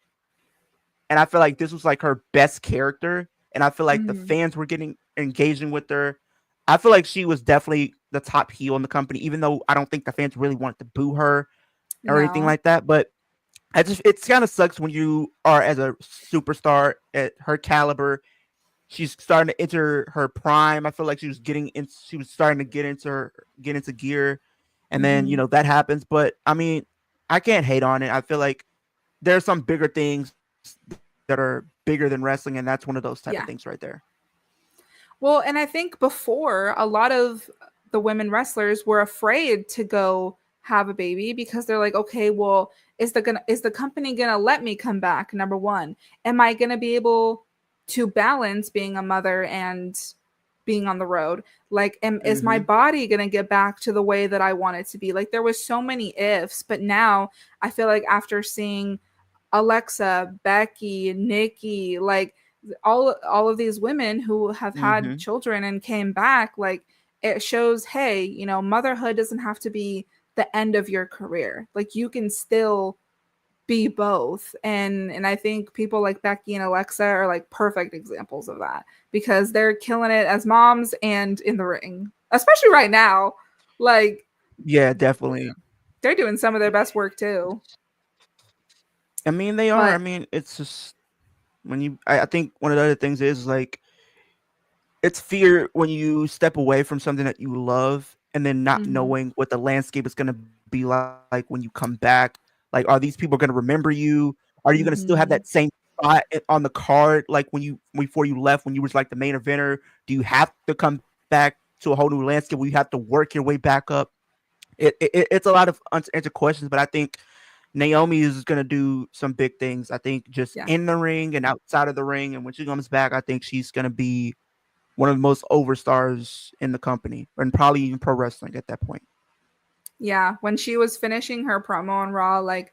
and I feel like this was like her best character. And I feel like the Mhm. fans were getting engaging with her. I feel like she was definitely the top heel in the company, even though I don't think the fans really wanted to boo her or anything No. like that. But I just it kind of sucks when you are as a superstar at her caliber. She's starting to enter her prime. I feel like she was starting to get into gear, and then Hmm. that happens. But I mean, I can't hate on it. I feel like there's some bigger things that are bigger than wrestling, and that's one of those type of Yeah. things right there. Well, and I think before a lot of the women wrestlers were afraid to go have a baby because they're like, okay, well, is the company gonna let me come back? Number one, am I gonna be able to balance being a mother and being on the road? Like, is my Hmm. body gonna get back to the way that I want it to be? Like, there was so many ifs, but now I feel like after seeing Alexa, Becky, Nikki, like all of these women who have had Hmm. children and came back, like it shows, hey, motherhood doesn't have to be the end of your career. Like you can still be both. And I think people like Becky and Alexa are like perfect examples of that because they're killing it as moms and in the ring. Especially right now. Like Yeah, definitely. they're doing some of their best work too. I mean, they are. I But mean, it's just when I think one of the other things is like it's fear when you step away from something that you love and then not mhm, knowing what the landscape is going to be like when you come back. Like, are these people going to remember you? Are you going to still have mhm. that same spot on the card like before you left when you was like the main eventer? Do you have to come back to a whole new landscape where you have to work your way back up? It's a lot of unanswered questions, but I think Naomi is going to do some big things. I think just Yeah. in the ring and outside of the ring, and when she comes back, I think she's going to be one of the most over stars in the company and probably even pro wrestling at that point. Yeah, when she was finishing her promo on Raw, like,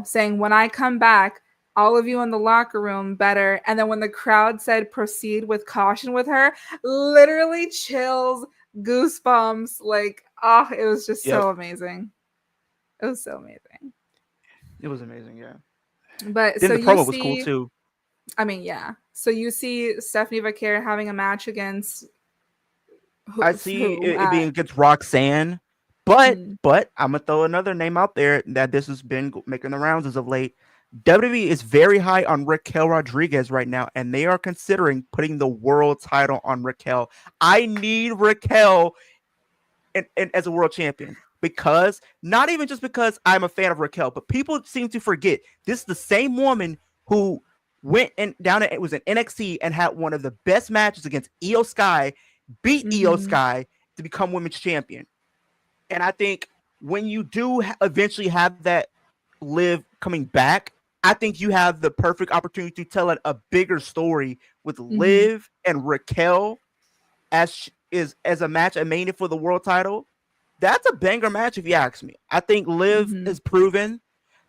saying, when I come back, all of you in the locker room better. And then when the crowd said proceed with caution with her, literally chills, goosebumps. Like, oh, it was just Yep. so amazing. It was so amazing. It was amazing, yeah. But Then so the you promo was cool see, too. I mean, yeah. So you see Stephanie Vaquer having a match against I see who it being against Roxanne, but mm, I'm gonna throw another name out there that this has been making the rounds as of late. WWE is very high on Raquel Rodriguez right now, and they are considering putting the world title on Raquel. I need Raquel as a world champion because not even just because I'm a fan of Raquel, but people seem to forget this is the same woman who went and down it was an NXT and had one of the best matches against Io Sky, beat Io mhm, Sky to become women's champion. And I think when you do eventually have that Liv coming back, I think you have the perfect opportunity to tell a bigger story with mhm, Liv and Raquel is as a match a Mania for the world title. That's a banger match if you ask me. I think Liv mhm. has proven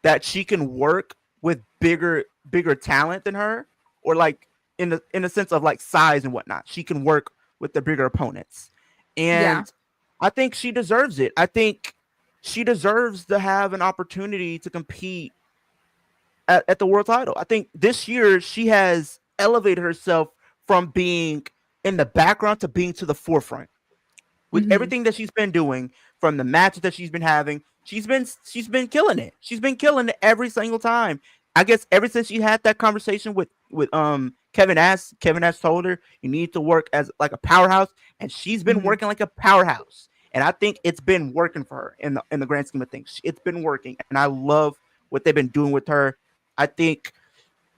that she can work with bigger talent than her, or like in the sense of like size and whatnot. She can work with the bigger opponents, Yeah. and I think she deserves it. I think she deserves to have an opportunity to compete at the world title. I think this year she has elevated herself from being in the background to being to the forefront with Mhm. everything that she's been doing, from the matches that she's been having. She's been killing it. She's been killing it every single time. I guess ever since she had that conversation with Kevin Nash. Kevin Nash told her you need to work as like a powerhouse, and she's been Mhm. working like a powerhouse. And I think it's been working for her in the grand scheme of things. It's been working, and I love what they've been doing with her. I think,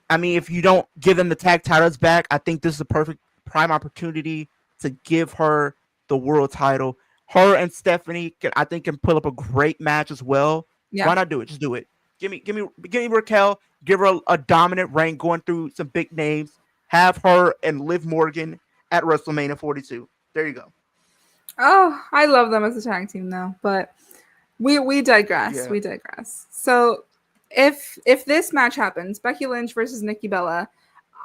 I mean, if you don't give them the tag titles back, I think this is a perfect prime opportunity to give her the world title. Her and Stephanie I think can pull up a great match as well. Yeah. Why not do it? Just do it. Give me Raquel. Give her a dominant reign, going through some big names. Have her and Liv Morgan at WrestleMania 42. There you go. Oh, I love them as a tag team though, but we digress. Yeah. We digress. So if this match happens, Becky Lynch versus Nikki Bella,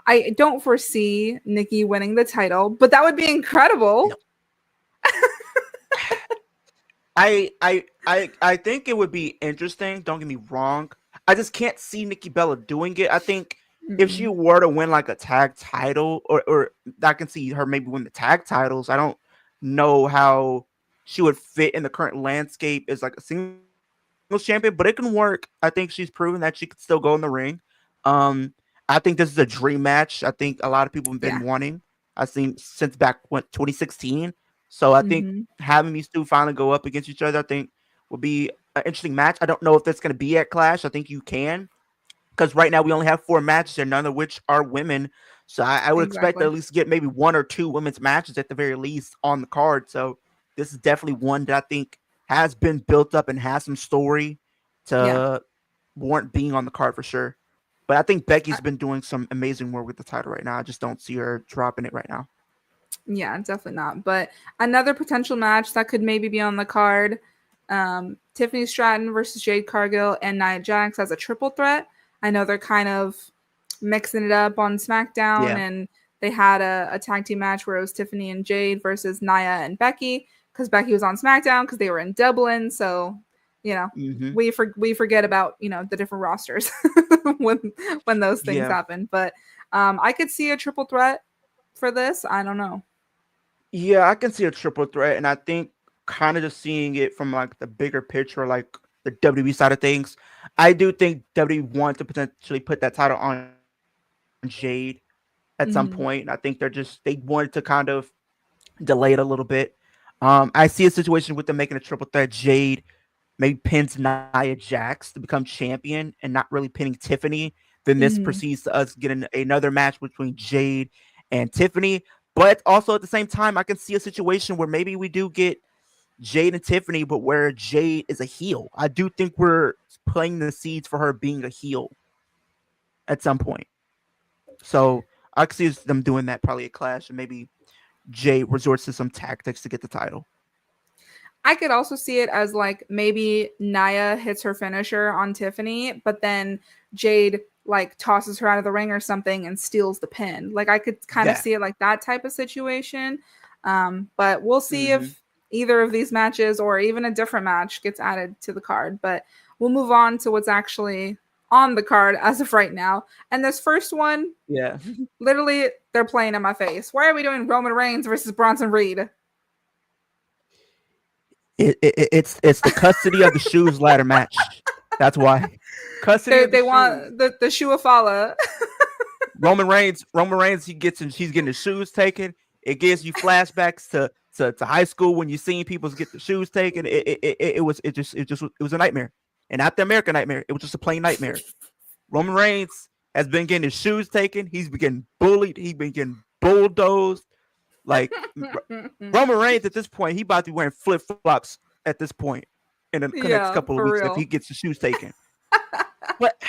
I don't foresee Nikki winning the title, but that would be incredible. No. I think it would be interesting. Don't get me wrong. I just can't see Nikki Bella doing it. I think if she Mm-mm. were to win like a tag title, or I can see her maybe win the tag titles. I don't know how she would fit in the current landscape as like a singles champion, but it can work. I think she's proven that she could still go in the ring. Um, I think this is a dream match. I think a lot of people have been Yeah. wanting. I've seen since back 2016. So I think Mm-hmm. having these two finally go up against each other, I think will be an interesting match. I don't know if that's going to be at Clash. I think you can, because right now we only have 4 matches and none of which are women. So I would expect to Exactly. at least get maybe 1 or 2 women's matches at the very least on the card. So this is definitely one that I think has been built up and has some story Yeah. to warrant being on the card for sure. But I think Becky's I- been doing some amazing work with the title right now. I just don't see her dropping it right now. Yeah, definitely not. But another potential match that could maybe be on the card, Tiffany Stratton versus Jade Cargill and Nia Jax as a triple threat. I know they're kind of mixing it up on SmackDown, Yeah. and they had a tag team match where it was Tiffany and Jade versus Nia and Becky, because Becky was on SmackDown because they were in Dublin. So, you know, Hmm. we forget about, you know, the different rosters when those things Yeah. happen. But I could see a triple threat for this. I don't know. Yeah, I can see a triple threat, and I think kind of just seeing it from like the bigger picture, like the WWE side of things. I do think WWE wants to potentially put that title on Jade at some Hmm. point. I think they wanted to kind of delay it a little bit. I see a situation with them making a triple threat. Jade maybe pins Nia Jax to become champion and not really pinning Tiffany. Then this Hmm. proceeds to us getting another match between Jade and Tiffany. But also at the same time, I can see a situation where maybe we do get Jade and Tiffany, but where Jade is a heel. I do think we're playing the seeds for her being a heel at some point. So I can see them doing that probably at Clash, and maybe Jade resorts to some tactics to get the title. I could also see it as like maybe Nia hits her finisher on Tiffany, but then Jade like tosses her out of the ring or something and steals the pin. Like I could kind of Yeah. see it like that type of situation. But we'll see Hmm. if either of these matches or even a different match gets added to the card. But we'll move on to what's actually on the card as of right now. And this first one, Yeah. literally, they're playing in my face. Why are we doing Roman Reigns versus Bronson Reed? It's the custody of the shoes ladder match. That's why. Custody of the They shoes. want the Shuafala. Roman Reigns, he's getting his shoes taken. It gives you flashbacks to high school when you seen people get the shoes taken. It was a nightmare. And not the American nightmare. It was just a plain nightmare. Roman Reigns has been getting his shoes taken. He's been getting bullied. He's been getting bulldozed. Like Roman Reigns at this point, he about to be wearing flip flops at this point in the next Yeah, couple of for weeks if he real. gets the shoes taken. But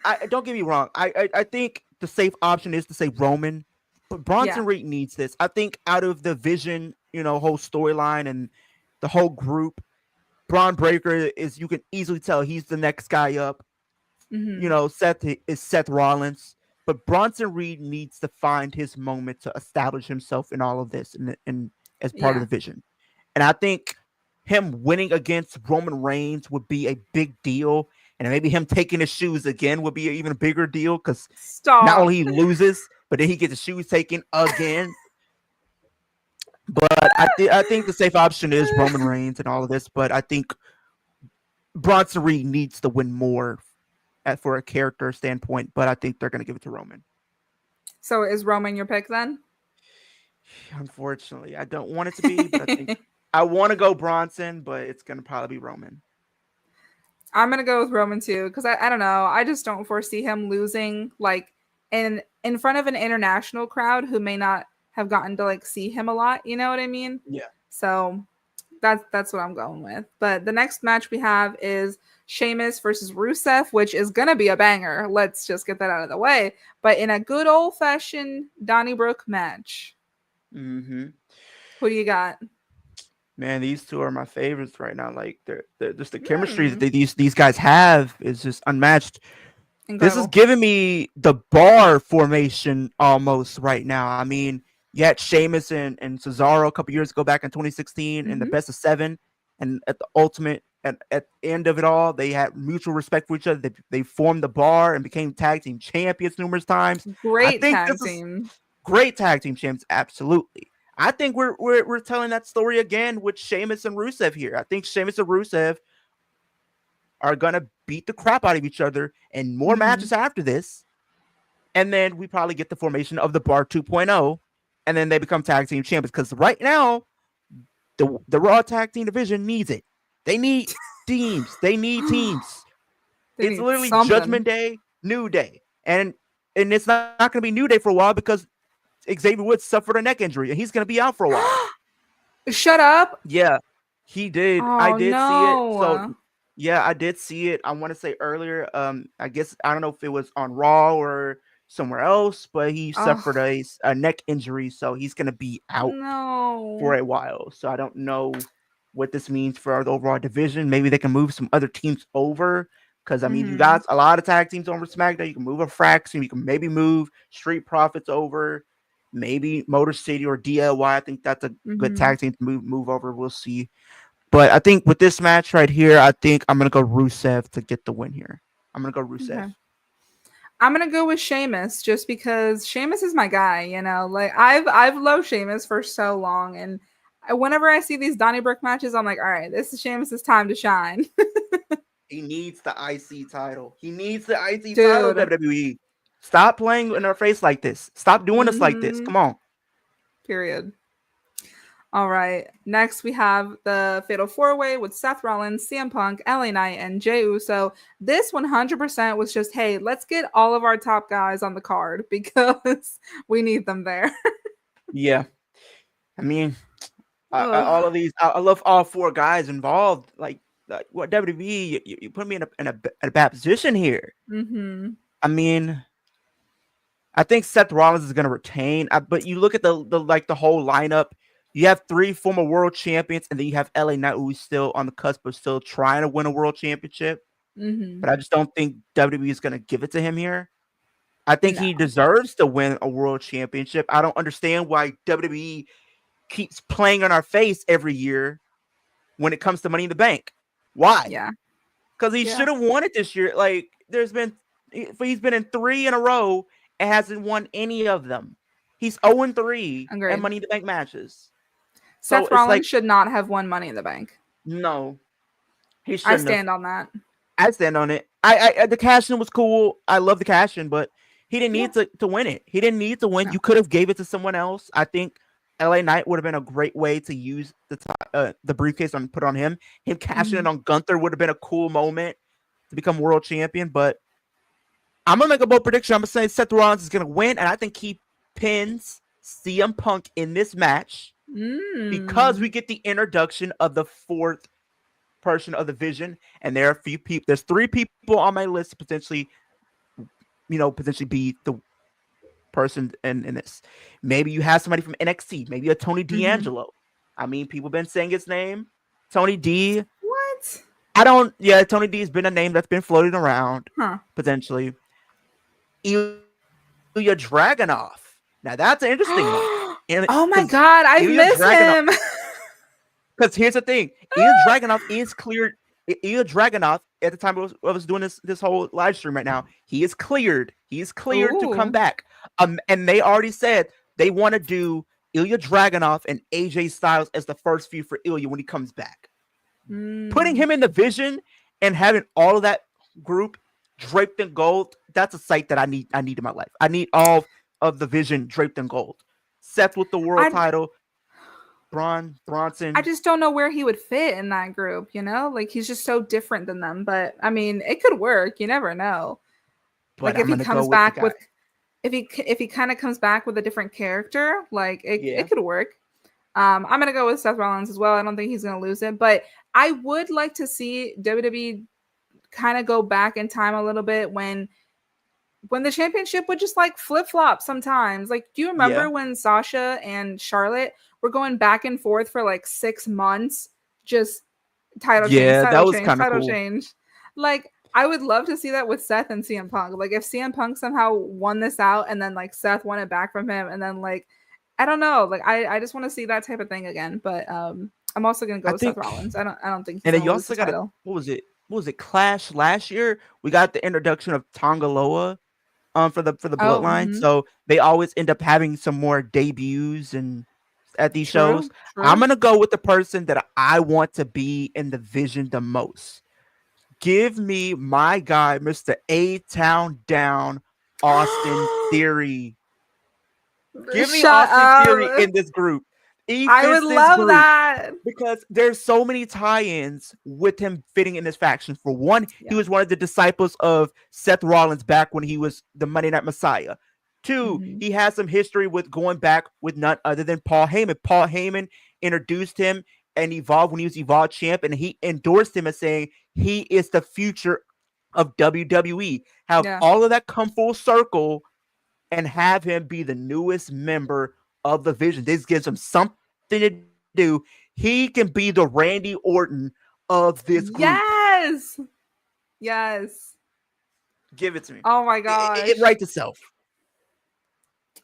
I don't get me wrong. I think the safe option is to say Roman, but Yeah. Bronson Reed needs this. I think out of the Vision, whole storyline and the whole group, Braun Breaker is, you can easily tell he's the next guy up. Hmm. Seth is Seth Rollins, but Bronson Reed needs to find his moment to establish himself in all of this and as part of Yeah. the Vision. And I think him winning against Roman Reigns would be a big deal. And maybe him taking his shoes again would be an even bigger deal because not Stop. only he loses, but then he gets his shoes taken again. But I think the safe option is Roman Reigns and all of this. But I think Bronson Reed needs to win more for a character standpoint. But I think they're going to give it to Roman. So is Roman your pick then? Unfortunately, I don't want it to be, but I think I want to go Bronson, but it's going to probably be Roman. I'm gonna go with Roman too because I don't know. I just don't foresee him losing like in front of an international crowd who may not have gotten to like see him a lot. You know what I mean? Yeah. So That's what I'm going with. But the next match we have is Sheamus versus Rusev, which is gonna be a banger. Let's just get that out of the way. But in a good old fashioned Donnybrook match, Mm-hmm. who do you got? Man, these two are my favorites right now. Like they're just the chemistry that Hmm, these guys have is just unmatched. This is incredible. giving me the bar formation almost right now. I mean, you had Sheamus and Cesaro a couple years ago back in 2016 in the Hmm. best of seven. And at the ultimate, at the end of it all, they had mutual respect for each other. They formed the bar and became tag team champions numerous times. I Great think tag this is team. great tag team champs. Absolutely. I think we're telling that story again with Sheamus and Rusev here. I think Sheamus and Rusev are gonna beat the crap out of each other in more Hmm. matches after this. And then we probably get the formation of the Bar 2.0, and then they become tag team champions. Because right now, the Raw tag team division needs it. They need teams. They need teams. They It's need literally Judgment something. Day, New Day, and it's not going to be New Day for a while because Xavier Woods suffered a neck injury and he's going to be out for a while. Shut up. Yeah, he did. I Oh did see it. So no. yeah, I did see it. I want to say earlier. I guess I don't know if it was on Raw or somewhere else, but he suffered Oh a neck injury, so he's gonna be out for no. a while. So I don't know what this means for the overall division. Maybe they can move some other teams over. Because I mean, you Hmm. got a lot of tag teams over SmackDown. You can move a Fraction. You can maybe move Street Profits over. Maybe Motor City or DIY. I think that's a good Hmm. tag team to move over. We'll see. But I think with this match right here, I think I'm gonna go Rusev to get the win here. I'm gonna go Rusev. Okay. I'm gonna go with Sheamus just because Sheamus is my guy. You know, like I've loved Sheamus for so long, and whenever I see these Donnybrook matches, I'm like, all right, this is Sheamus's time to shine, He needs the IC title. He needs the IC title, dude. WWE. Stop playing in our face like this. Stop doing us like this. Hmm. Come on. Period. All right. Next, we have the Fatal Four Way with Seth Rollins, CM Punk, LA Knight, and Jey Uso. This 100% was just, hey, let's get all of our top guys on the card because we need them there. Yeah. I mean, all Ugh. of these, I love all four guys involved. Like what WWE, you put me in a bad position here. Mm-hmm. I mean, I think Seth Rollins is going to retain, but you look at the whole lineup. You have three former world champions, and then you have LA Knight, who's still on the cusp of still trying to win a world championship. Mm-hmm. But I just don't think WWE is going to give it to him here. I think No. he deserves to win a world championship. I don't understand why WWE keeps playing on our face every year when it comes to Money in the Bank. Why? Yeah. Because he Yeah. should have won it this year. Like he's been in three in a row and hasn't won any of them. He's 0-3 at Agreed. Money in the Bank matches. So Seth it's Rollins like, should not have won Money in the Bank. no, he I shouldn't have. stand on that. I stand on it. The cash in was cool. I love the cash in, but he didn't Yeah. need to win it. He didn't need to win. No. You could have gave it to someone else. I think LA Knight would have been a great way to use the briefcase and put on him. Him cashing Mm-hmm. it on Gunther would have been a cool moment to become world champion. But I'm gonna make a bold prediction. I'm gonna say Seth Rollins is gonna win, and I think he pins CM Punk in this match because Mm. we get the introduction of the fourth person of the Vision, and there are a few people. There's three people on my list to potentially, potentially be the person in this. Maybe you have somebody from NXT, maybe a Tony Mm-hmm. D'Angelo. I mean, people been saying his name. Tony D. What? I don't. Yeah, Tony D has been a name that's been floating around Huh. potentially. Ilya Dragunov. Now that's an interesting one, and Oh my because god, I Ilya miss Dragunov. him. Because here's the thing, Ilya Dragunov is cleared. Ilya Dragunov, at the time I was doing this whole live stream right now, he is cleared. He is cleared to come Ooh. back. And they already said they want to do Ilya Dragunov and AJ Styles as the first feud for Ilya when he comes back. Putting Mm. him in the Vision and having all of that group draped in gold, that's a sight that I need in my life. I need all of the Vision draped in gold. Seth with the world I title, I Bronson. just don't know where he would fit in that group, you know? Like he's just so different than them, but I mean, it could work. You never know. But Like if I'm he gonna go comes with the back guy. with if he kind of comes back with a different character, like it Yeah. could work. I'm gonna go with Seth Rollins as well. I don't think he's gonna lose it, but I would like to see WWE kind of go back in time a little bit when the championship would just like flip flop sometimes. Like, do you Yeah. remember when Sasha and Charlotte were going back and forth for like 6 months? Just title change, Yeah, that title was change, kind of title cool. change. Like, I would love to see that with Seth and CM Punk. Like, if CM Punk somehow won this out and then like Seth won it back from him, and then like I don't know, like I just want to see that type of thing again. But I'm also gonna go I with Seth think, Rollins. I don't think he's and then gonna you lose the also got a title. what was it? What was it? Clash last year. We got the introduction of Tonga Loa for the Oh, bloodline. So they always end up having some more debuts and at these shows. true, I'm true. gonna go with the person that I want to be in the vision the most. Give me my guy, Mr. A Town Down, Austin Theory. Give me Shut Austin Theory up. in this group. He I would fits this love group that. because there's so many tie-ins with him fitting in this faction. For one, he Yeah. was one of the disciples of Seth Rollins back when he was the Monday Night Messiah. Two, Mhm. he has some history with going back with none other than Paul Heyman. Paul Heyman introduced him and Evolve when he was Evolve champ, and he endorsed him as saying he is the future of WWE. Have Yeah. all of that come full circle and have him be the newest member of the Vision. This gives him something to do. He can be the Randy Orton of this group. Yes. Yes. Give it to me. Oh my It, gosh. it writes itself.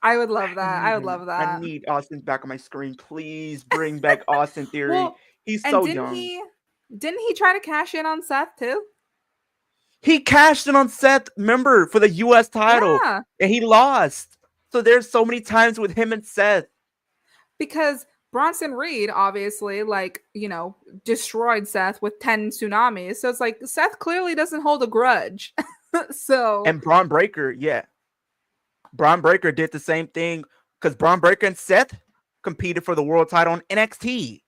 I would love I that. need I would him. love I that. need Austin back on my screen. Please bring back Austin Theory. Well, He's and so young. didn't he try to cash in on Seth too? He cashed in on Seth, remember, for the US title, Yeah. and he lost. So there's so many times with him and Seth. Because Bronson Reed obviously, like, destroyed Seth with 10 tsunamis. So it's like Seth clearly doesn't hold a grudge. So And Braun Breaker, yeah. Braun Breaker did the same thing because Braun Breaker and Seth competed for the world title on NXT.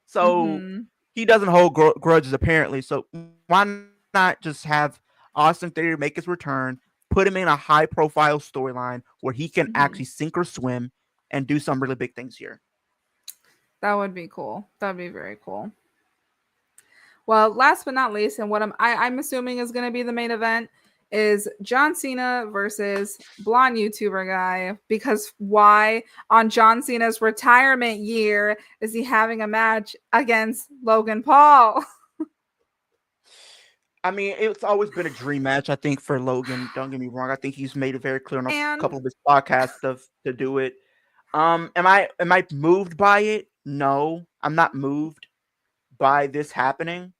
So mhm. he doesn't hold grudges apparently. So why not just have Austin Theory make his return, put him in a high profile storyline where he can actually sink or swim and do some really big things here. That would be cool. That would be very cool. Well, last but not least, and what I'm assuming is going to be the main event is John Cena versus blonde YouTuber guy. Because why on John Cena's retirement year is he having a match against Logan Paul? I mean, it's always been a dream match, I think, for Logan. Don't get me wrong. I think he's made it very clear on a And couple of his podcasts to do it. Am I moved by it? No, I'm not moved by this happening.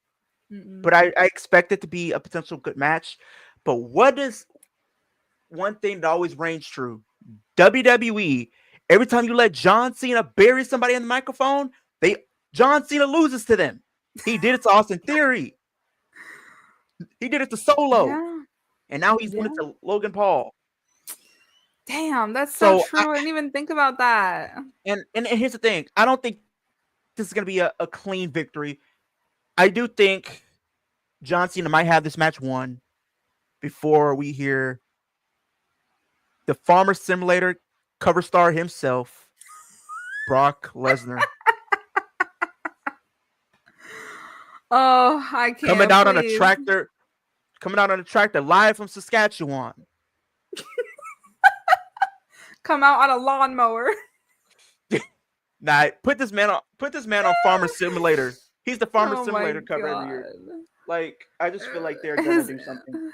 But I expect it to be a potential good match. But what is one thing that always reigns true? WWE, every time you let John Cena bury somebody in the microphone, John Cena loses to them. He did it to Austin Theory. He did it to Solo. yeah. And now he's doing it to Logan Paul. Damn, that's so true. I I didn't even think about that. And here's the thing. I don't think this is going to be a clean victory. I do think John Cena might have this match won before we hear the Farmer Simulator cover star himself, Brock Lesnar. Oh, I can't. Coming out on a please. tractor live from Saskatchewan. Come out on a lawnmower. Nah, put this man on Farmer Simulator. He's the Farmer Oh Simulator my cover every year. God. Like, I just feel like they're gonna do something.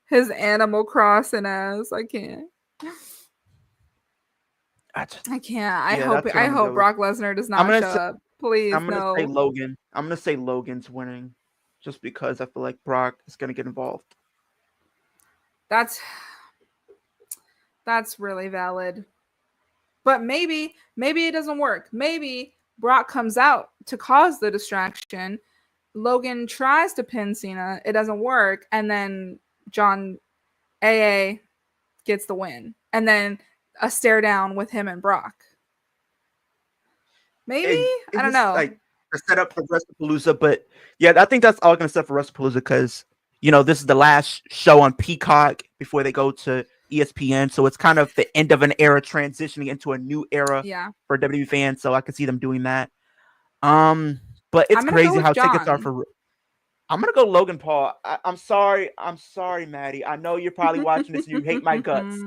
His Animal Crossing ass. I can't. I can't. I Yeah, that's what I I'm hope gonna go Brock Lesnar does I'm not gonna show say- up. Please, I'm gonna no. say Logan. I'm gonna say Logan's winning, just because I feel like Brock is gonna get involved. That's really valid. But maybe it doesn't work. Maybe Brock comes out to cause the distraction. Logan tries to pin Cena. It doesn't work. And then John AA gets the win. And then a stare down with him and Brock. Maybe? I don't know. Like a setup for WrestlePalooza, but yeah, I think that's all gonna set for WrestlePalooza because this is the last show on Peacock before they go to ESPN. So it's kind of the end of an era transitioning into a new era Yeah. for WWE fans. So I could see them doing that. But it's I'm gonna go crazy with how tickets are John. for. I'm gonna go Logan Paul. I'm sorry. I'm sorry, Maddie. I know you're probably watching this and you hate my guts,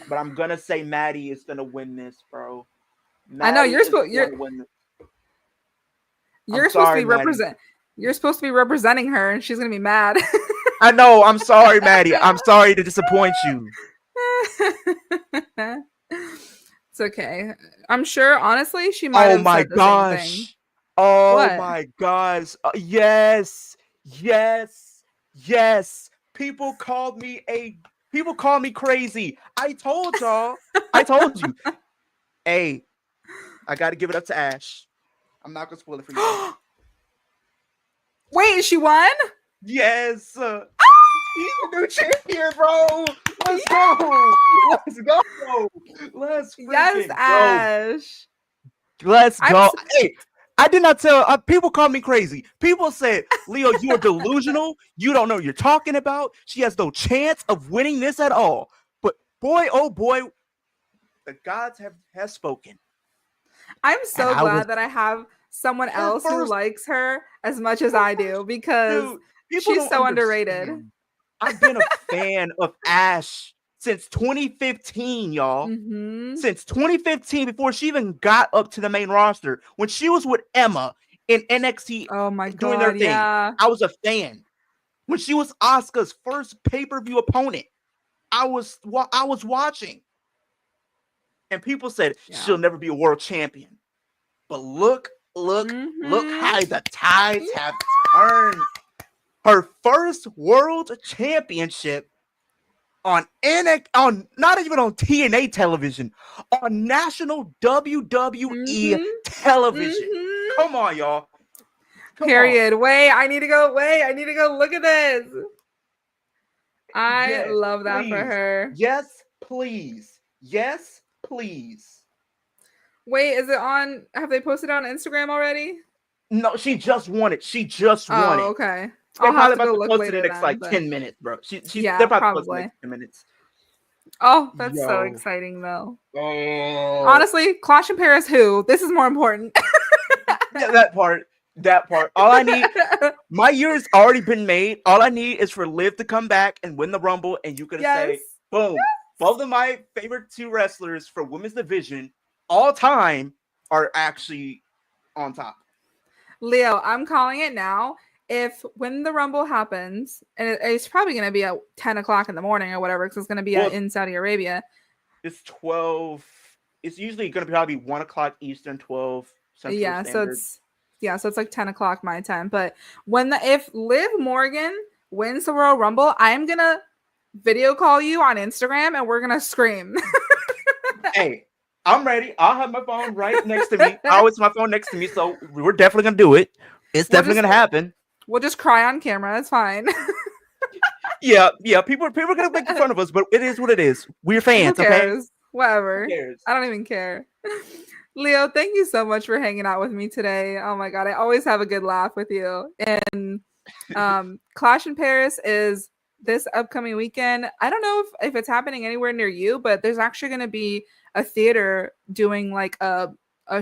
but I'm gonna say Maddie is gonna win this, bro. I know Maddie is going to win this. I'm you're supposed to sorry, be Maddie. you're supposed to be representing her, and she's gonna be mad. I know. I'm sorry, Maddie. I'm sorry to disappoint you. It's okay. I'm sure, honestly, she might Oh have my said the same thing. gosh. Oh What? my gosh. Yes. Yes. Yes. People called me crazy. I told y'all. I told you. Hey, I got to give it up to Ash. I'm not gonna spoil it for you. Wait, she won? Yes. He's the new champion, bro. Let's go. Let's go. Let's Yes, freaking go. Ash. Let's I'm go. s- Hey, I did not tell. People call me crazy. People said, Leo, you are delusional. You don't know what you're talking about. She has no chance of winning this at all. But boy, oh boy, the gods have spoken. I'm And so I was glad that I have someone her else who first. likes her as much as Her I first do, because dude. People she's don't so underrated. understand. I've been a fan of Ash since 2015, y'all. Mm-hmm. Since 2015, before she even got up to the main roster, when she was with Emma in NXT Oh my doing their god, thing, yeah. I was a fan. When she was Asuka's first pay-per-view opponent, I was watching, and people said Yeah. she'll never be a world champion. But look how the tides have turned. Her first world championship on not even on TNA television, on national WWE Mm-hmm. television. Mm-hmm. Come on, y'all. Come Period. Wait, I need to go. Wait, I need to go look at this. on. I Yes, love that for please. her. Yes, please. Yes, please. Wait, is it on? Have they posted it on Instagram already? No, she just won it. She just won Oh, it. okay. They're I'll have probably to go about to look post it in later the next then. like But 10 minutes, bro. yeah, They're probably post it in the probably. next 10 minutes. Oh, that's so Yo. exciting though. Oh. Honestly, Clash in Paris, who? This is more important. Yeah, that part. That part. All I need, my year has already been made. All I need is for Liv to come back and win the Rumble, and you could Yes. say, boom, both of my favorite two wrestlers for women's division all time are actually on top. Leo, I'm calling it now. If when the Rumble happens, and it's probably going to be at 10 o'clock in the morning or whatever, because it's going to be Well, in Saudi Arabia. it's 12. It's usually going to probably be 1 o'clock Eastern, 12 Central Yeah, Standard. so it's like 10 o'clock my time. But if Liv Morgan wins the Royal Rumble, I'm gonna video call you on Instagram and we're gonna scream. Hey, I'm ready. I'll have my phone right next to me. I always have my phone next to me, so we're definitely gonna do it. It's definitely gonna happen. We'll just cry on camera. It's fine. Yeah. People are gonna make fun of us, but it is what it is. We're fans, Who okay? cares? Whatever. Who cares? I don't even care. Leo, thank you so much for hanging out with me today. Oh my god, I always have a good laugh with you. And Clash in Paris is this upcoming weekend. I don't know if it's happening anywhere near you, but there's actually going to be a theater doing like a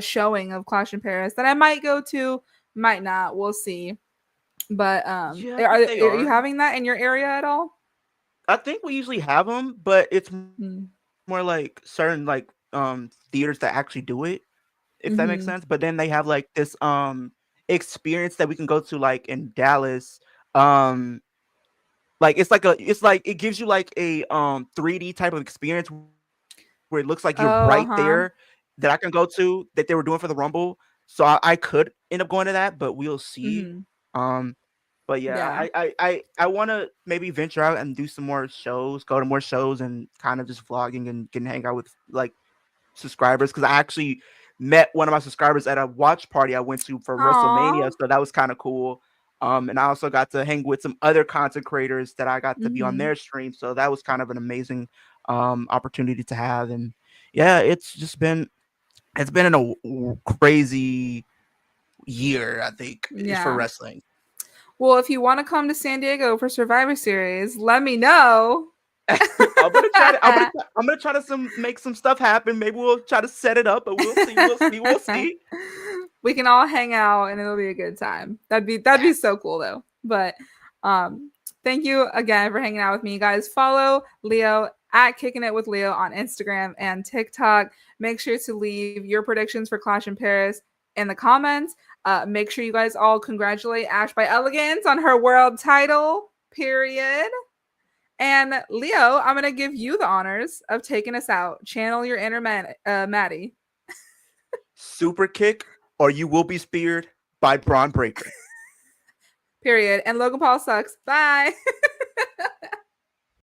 showing of Clash in Paris that I might go to, might not. We'll see. But Yeah, are they you are. having that in your area at all? I think we usually have them, but it's Mm. more like certain like theaters that actually do it, if that makes Mm-hmm. sense. But then they have like this experience that we can go to like in Dallas. Um like it's like it gives you like a 3D type of experience where it looks like you're Oh, right uh-huh. there that I can go to that they were doing for the Rumble. So I could end up going to that, but we'll see. Mm-hmm. But yeah, Yeah. I want to maybe venture out and do some more shows, go to more shows, and kind of just vlogging and can hang out with like subscribers because I actually met one of my subscribers at a watch party I went to for Aw. WrestleMania, so that was kind of cool. And I also got to hang with some other content creators that I got to be on Mm-hmm. their stream, so that was kind of an amazing opportunity to have. And yeah, it's been crazy year, I think, for Yeah. wrestling. Well, if you want to come to San Diego for Survivor Series, let me know. I'm gonna try to. I'm gonna try to make some stuff happen. Maybe we'll try to set it up, but we'll see. We'll see. We'll see. We can all hang out and it'll be a good time. That'd be so cool though. But thank you again for hanging out with me, guys. Follow Leo at Kicking It with Leo on Instagram and TikTok. Make sure to leave your predictions for Clash in Paris in the comments. Make sure you guys all congratulate Ash by Elegance on her world title. Period. And Leo, I'm gonna give you the honors of taking us out. Channel your inner Maddie. Super kick, or you will be speared by Braun Breaker. Period. And Logan Paul sucks. Bye.